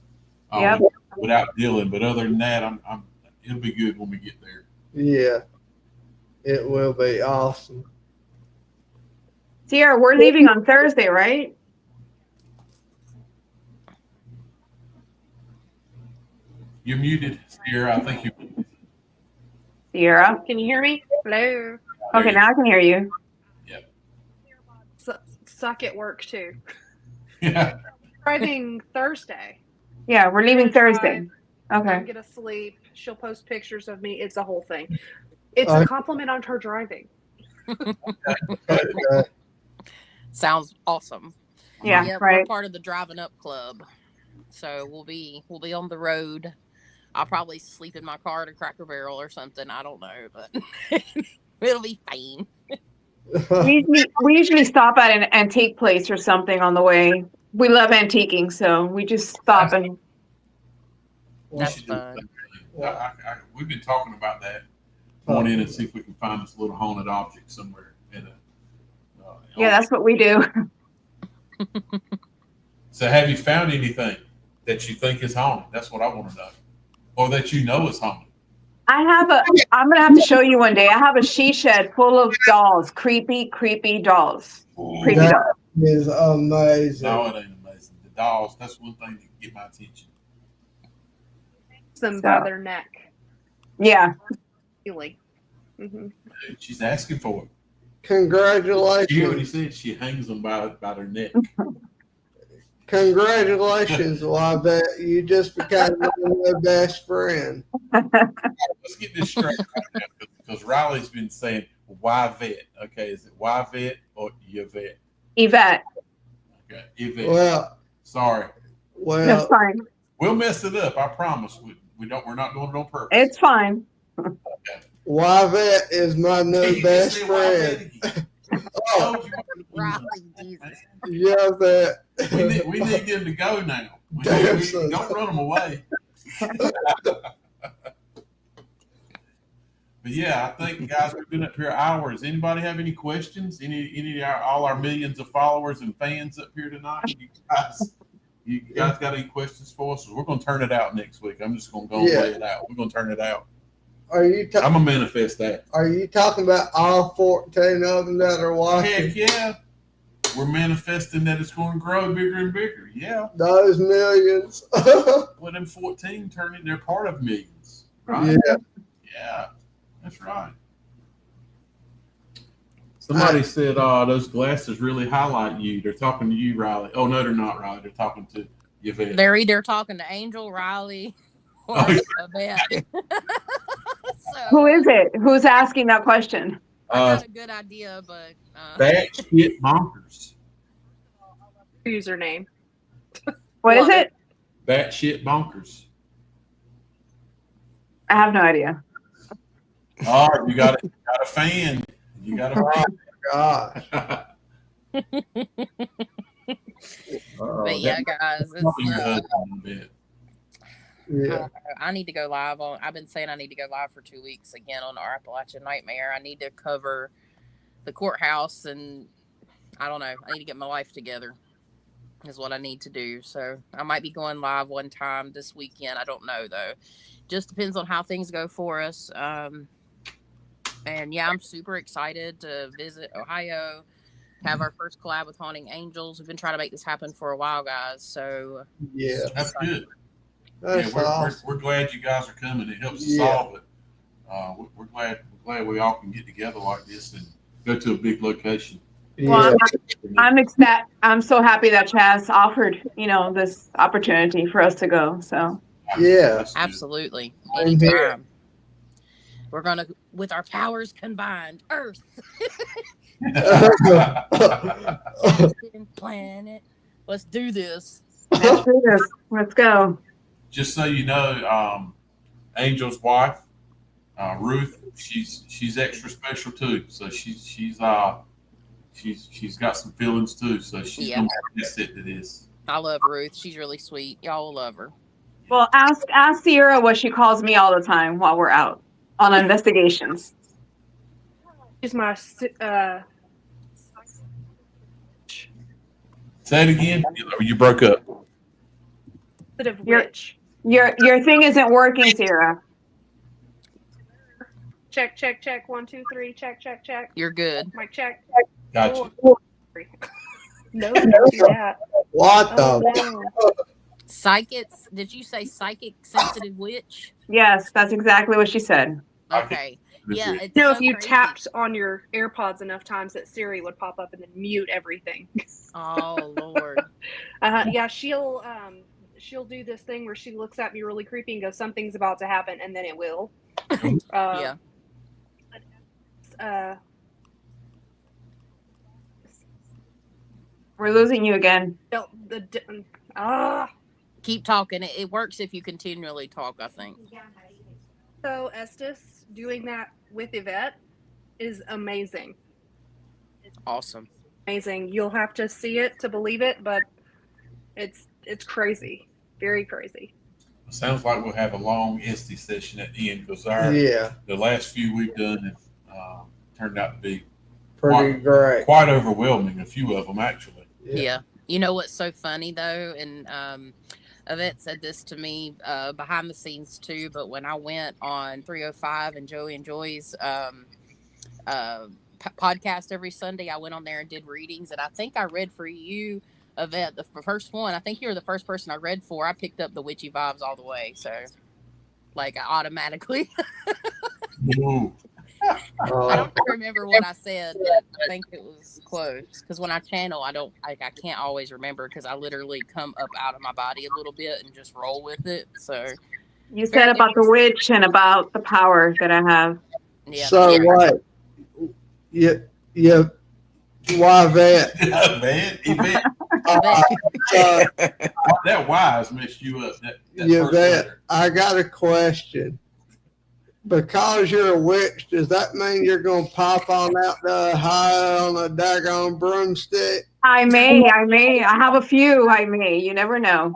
Yep. without Dylan, but other than that, it'll be good when we get there. Yeah. It will be awesome. Sierra, we're leaving on Thursday, right? You're muted, Sierra. I think you. Sierra. Can you hear me? Hello. Okay, now I can hear you. Suck at work too. Yeah. Driving Thursday. Yeah, we're leaving Thursday. I'm Okay. gonna sleep. She'll post pictures of me. It's a whole thing. It's a compliment on her driving. Okay. Sounds awesome. Yeah, We're right. part of the driving up club, so we'll be on the road. I'll probably sleep in my car at a Cracker Barrel or something. I don't know, but it'll be fine. We usually stop at an antique place or something on the way. We love antiquing, so we just stop and. That's fun. We've been talking about that. Going in and see if we can find this little haunted object somewhere. Yeah, that's what we do. So, have you found anything that you think is haunted? That's what I want to know, or that you know is haunted. I'm gonna have to show you one day. I have a she shed full of dolls, creepy dolls. Creepy That dolls. is amazing. No, it ain't amazing. The dolls, that's one thing that can get my attention. Them by their neck. Yeah. Really. Mm-hmm. She's asking for it. You hear what he Congratulations. said? She hangs them by their neck. Congratulations, Wavette. You just became my best friend. Let's get this straight right now, because Riley's been saying Yvette. Okay, is it Yvette or Yvette? Yvette. Okay, Yvette. Well, Sorry, That's well, fine. we'll mess it up. I promise. We don't. We're not doing it on purpose. It's fine. Wavette is my Hey, new you best just said friend. Yvette again. Oh, Right, Jesus. Yvette. We need them to go now. We Damn, don't run them away. But yeah, I think guys, we've been up here hours. Anybody have any questions? Any of all our millions of followers and fans up here tonight? You guys got any questions for us? We're going to turn it out next week. I'm just going to go and lay it out. We're going to turn it out. Are you I'm gonna manifest that. Are you talking about all 14 of them that are watching? Heck yeah, we're manifesting that it's going to grow bigger and bigger. Yeah, Those millions. well, them 14 turning, they're part of millions, right? Yeah, that's right. Somebody said, those glasses really highlight you. They're talking to you, Riley. Oh, no, they're not, Riley. They're talking to Yvette. They're either talking to Angel, Riley, or Yvette. Who is it? Who's asking that question? I got a good idea, but that shit bonkers. Username. What is it? That shit bonkers. I have no idea. Oh, you got a fan. You got a fan. Gosh. but yeah, guys, I need to go live on. I've been saying I need to go live for 2 weeks again on our Appalachian Nightmare. I need to cover the courthouse, and I don't know. I need to get my life together. Is what I need to do. So I might be going live one time this weekend. I don't know though. Just depends on how things go for us. And yeah, I'm super excited to visit Ohio, have our first collab with Haunting Angels. We've been trying to make this happen for a while, guys. So yeah, that's good. That's awesome. We're glad you guys are coming. It helps us all, but we're glad we all can get together like this and go to a big location. Well, I'm so happy that Chaz offered, this opportunity for us to go. So yeah, absolutely. Anytime. We're gonna, with our powers combined, Earth, planet. Let's do this. Let's go. Just so you know, Angel's wife, Ruth, she's extra special too. So she's got some feelings too. So she's gonna sit to this. I love Ruth. She's really sweet. Y'all will love her. Well, ask Sierra what she calls me all the time while we're out on investigations. She's my Say it again. You broke up. Witch. Your thing isn't working, Sierra. Check. 1, 2, 3. Check. You're good. Mic check. Gotcha. No, don't do that. What the? Psychics? Did you say psychic sensitive witch? Yes, that's exactly what she said. Okay. Yeah. It's if you tapped on your AirPods enough times that Siri would pop up and then mute everything. Oh Lord. Yeah, she'll do this thing where she looks at me really creepy and goes, "Something's about to happen," and then it will. Yeah. We're losing you again. Keep talking. It works if you continually talk, I think. So Estes doing that with Yvette is amazing. Awesome. Amazing. You'll have to see it to believe it, but it's crazy. Very crazy. It sounds like we'll have a long Esty session at the end because the last few we've done have turned out to be pretty great. Quite overwhelming, a few of them actually. Yeah. You know what's so funny though, and Yvette said this to me behind the scenes too, but when I went on 305 and Joey and Joy's podcast every Sunday, I went on there and did readings, and I think I read for you, Yvette, the first one. I think you were the first person I read for. I picked up the witchy vibes all the way. So like automatically. Ooh. I don't remember what I said, but I think it was close. Because when I channel, I can't always remember because I literally come up out of my body a little bit and just roll with it. So You said about the witch and about the power that I have. yeah. So what? You why that? Man, Yvette, So that wise messed you up. That you first bet. letter. I got a question. Because you're a witch, does that mean you're gonna pop on out the high on a daggone broomstick? I may. I have a few. I may. You never know.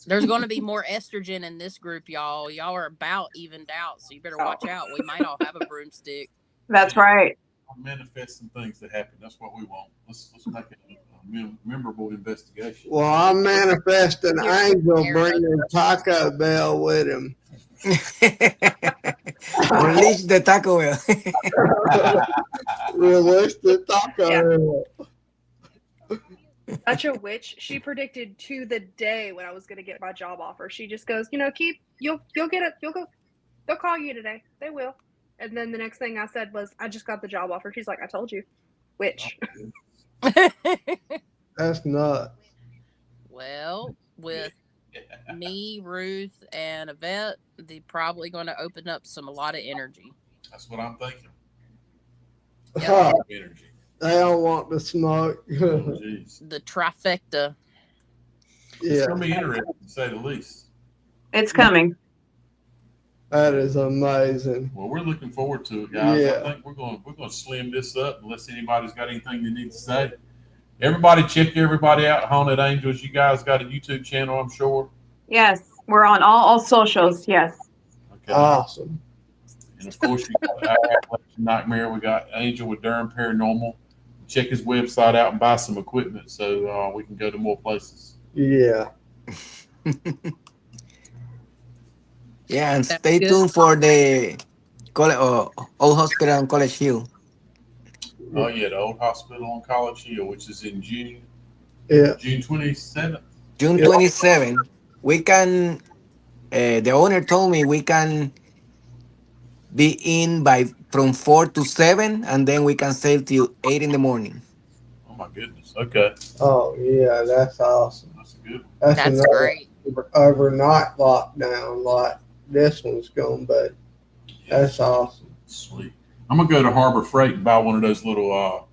There's going to be more estrogen in this group, y'all. Y'all are about evened out, so you better watch out. We might all have a broomstick. That's right. I'll manifest some things that happen. That's what we want. Let's make it a memorable investigation. Well, I'm manifesting Angel bringing Taco Bell with him. Unleash the Taco Bell. Realistic Taco Bell. Such a witch. She predicted to the day when I was going to get my job offer. She just goes, you'll get it. They'll call you today. They will. And then the next thing I said was, I just got the job offer. She's like, I told you. Witch. That's nuts. Well, with me, Ruth, and Yvette, they're probably going to open up a lot of energy. That's what I'm thinking. Huh. Energy. They don't want the smoke. Oh, geez. The trifecta. It's Yeah, gonna be interesting to say the least. It's coming. that is amazing. Well, we're looking forward to it, guys. Yeah. I think we're going to slim this up unless anybody's got anything they need to say. Everybody, check everybody out. Haunted Angels. You guys got a YouTube channel, I'm sure. Yes, we're on all socials. Yes. Okay. Awesome. And of course, you got our Appalachian Nightmare. We got Angel with Durham Paranormal. Check his website out and buy some equipment so we can go to more places. Yeah. Yeah, and That's stay good. tuned for the Old Hospital on College Hill. Oh yeah, the old hospital on College Hill, which is in June. Yeah. June 27th. June 27. We can. The owner told me we can be in from 4 to 7, and then we can stay till 8 in the morning. Oh my goodness. Okay, Oh yeah, that's awesome. that's a good one. That's another great. overnight lockdown like this one's gonna be. That's awesome. Sweet. I'm gonna go to Harbor Freight and buy one of those little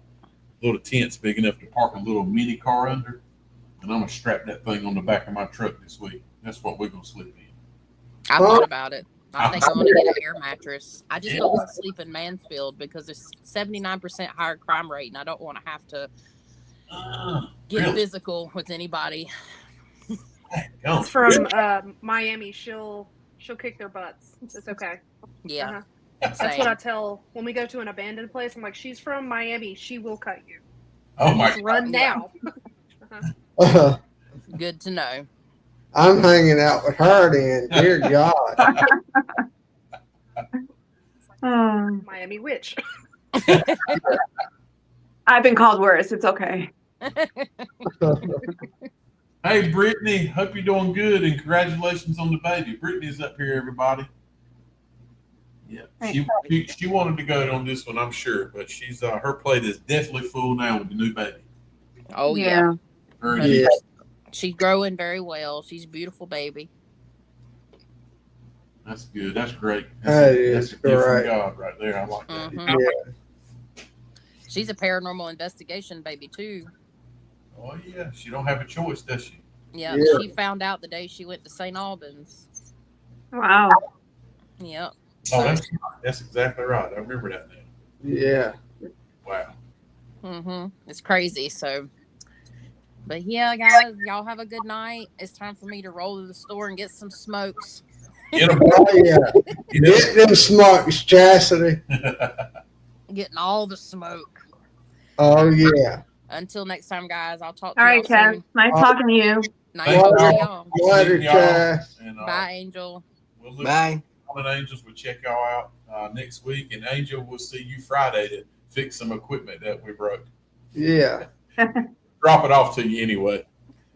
tents big enough to park a little mini car under, and I'm gonna strap that thing on the back of my truck this week. That's what we're gonna sleep in. I thought about it. I think I'm going to get an air mattress. I just don't want to sleep in Mansfield because it's 79% higher crime rate, and I don't want to have to get Really? physical with anybody. Go. It's from Miami. She'll kick their butts. It's okay. Yeah. Uh-huh. That's what I tell when we go to an abandoned place. I'm like, she's from Miami. She will cut you. Oh my! Just run now. Good to know. I'm hanging out with her then. Dear God. Miami witch. I've been called worse. It's okay. Hey, Brittany, hope you're doing good, and congratulations on the baby. Brittany's up here, everybody. Yeah, she wanted to go on this one, I'm sure, but she's her plate is definitely full now with the new baby. Oh yeah. Her and Yeah. you. She's growing very well. She's a beautiful baby. That's good. That's great. That That's is a gift from great. God right there. I like that. Mhm. Yeah. She's a paranormal investigation baby too. Oh yeah, she don't have a choice, does she? Yeah, Yeah. she found out the day she went to St. Albans. Wow. Yep. Oh, that's exactly right. I remember that now. Yeah. Wow. It's crazy. So, but yeah, guys, y'all have a good night. It's time for me to roll to the store and get some smokes. Get 'em. Oh yeah. Get them smokes, Chastity. Getting all the smoke. Oh yeah. Until next time, guys, I'll talk to All y'all right, Chaz. soon. Nice talking to you. Nice Thank talking to y'all. y'all. Later, Y'all. Chas. And, Bye, Angel. We'll look Bye. Common Angels will check y'all out next week, and Angel will see you Friday to fix some equipment that we broke. Yeah. Drop it off to you anyway.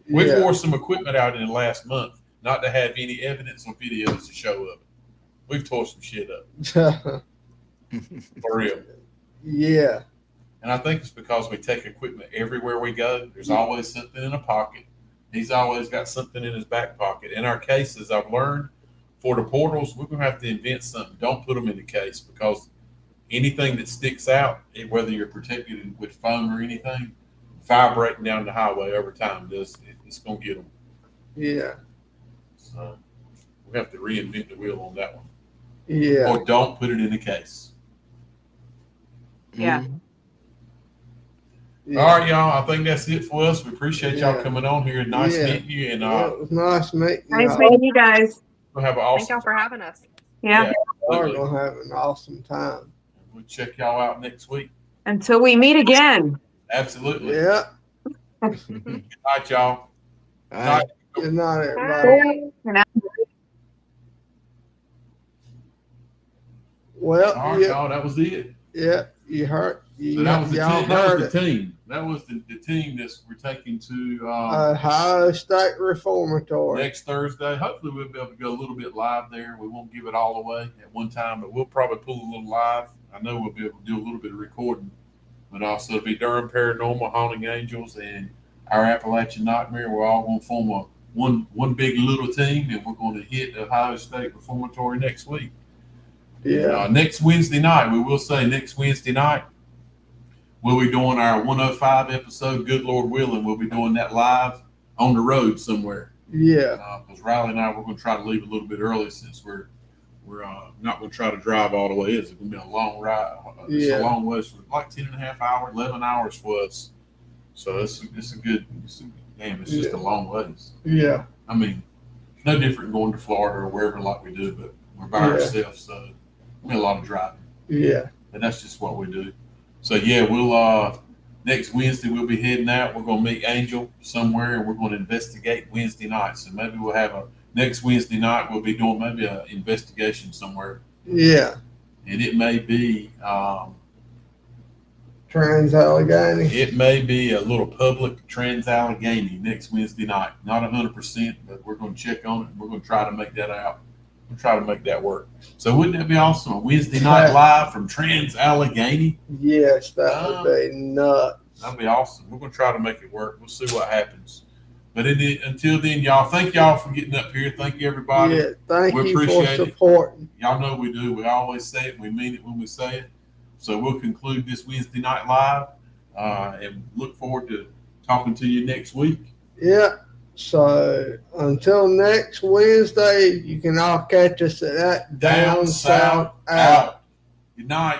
We Yeah. wore some equipment out in the last month not to have any evidence or videos to show of it. We've tore some shit up for real. Yeah. And I think it's because we take equipment everywhere we go. There's always something in a pocket. He's always got something in his back pocket. In our cases, I've learned for the portals, we're going to have to invent something. Don't put them in the case because anything that sticks out, whether you're protected with foam or anything, vibrating down the highway over time, it's going to get them. Yeah. So we have to reinvent the wheel on that one. Yeah. Or don't put it in the case. Yeah. Yeah. All right, y'all. I think that's it for us. We appreciate y'all Yeah. coming on here. Nice Yeah. meeting you. And It was nice meeting you. Nice meeting you guys. we'll have an Thank awesome y'all for having us. Yeah. We're absolutely. going to have an awesome time. We'll check y'all out next week. Until we meet again. Absolutely. Yeah. Good night, y'all. All right. Good night, everybody. Well, All right, y'all. That was it. yeah, you heard. So that was the y'all team. That heard was the team. That was the team that we're taking to Ohio State Reformatory. next Thursday. Hopefully, we'll be able to go a little bit live there. We won't give it all away at one time, but we'll probably pull a little live. I know we'll be able to do a little bit of recording, but also it'll be Durham Paranormal, Haunting Angels, and our Appalachian Nightmare. We're all going to form a one big little team, and we're going to hit Ohio State Reformatory next week. Yeah. Next Wednesday night, we will say next Wednesday night, we'll be doing our 105 episode, Good Lord willing. We'll be doing that live on the road somewhere. Yeah. Because Riley and I, we're going to try to leave a little bit early since we're not going to try to drive all the way. It's going to be a long ride. It's a long way. It's like 10 and a half hours, 11 hours for us. So it's just a long ways. Yeah. I mean, no different going to Florida or wherever like we do, but we're by ourselves, so we a lot of driving. Yeah. And that's just what we do. So yeah, we'll next Wednesday we'll be heading out. We're gonna meet Angel somewhere and we're gonna investigate Wednesday night. So maybe we'll have next Wednesday night we'll be doing maybe an investigation somewhere. Yeah. And it may be Trans-Allegheny. it may be a little public Trans-Allegheny next Wednesday night. Not 100%, but we're gonna check on it and we're gonna try to make that out. We'll try to make that work. So wouldn't that be awesome? A Wednesday night live from Trans-Allegheny? Yes, that would be nuts. That'd be awesome. We're going to try to make it work. We'll see what happens. But until then, y'all, thank y'all for getting up here. Thank you, everybody. Yeah, thank We you for appreciate it. supporting. Y'all know we do. We always say it. We mean it when we say it. So we'll conclude this Wednesday night live and look forward to talking to you next week. Yeah. So until next Wednesday, you can all catch us at that Down, south, out. Good night.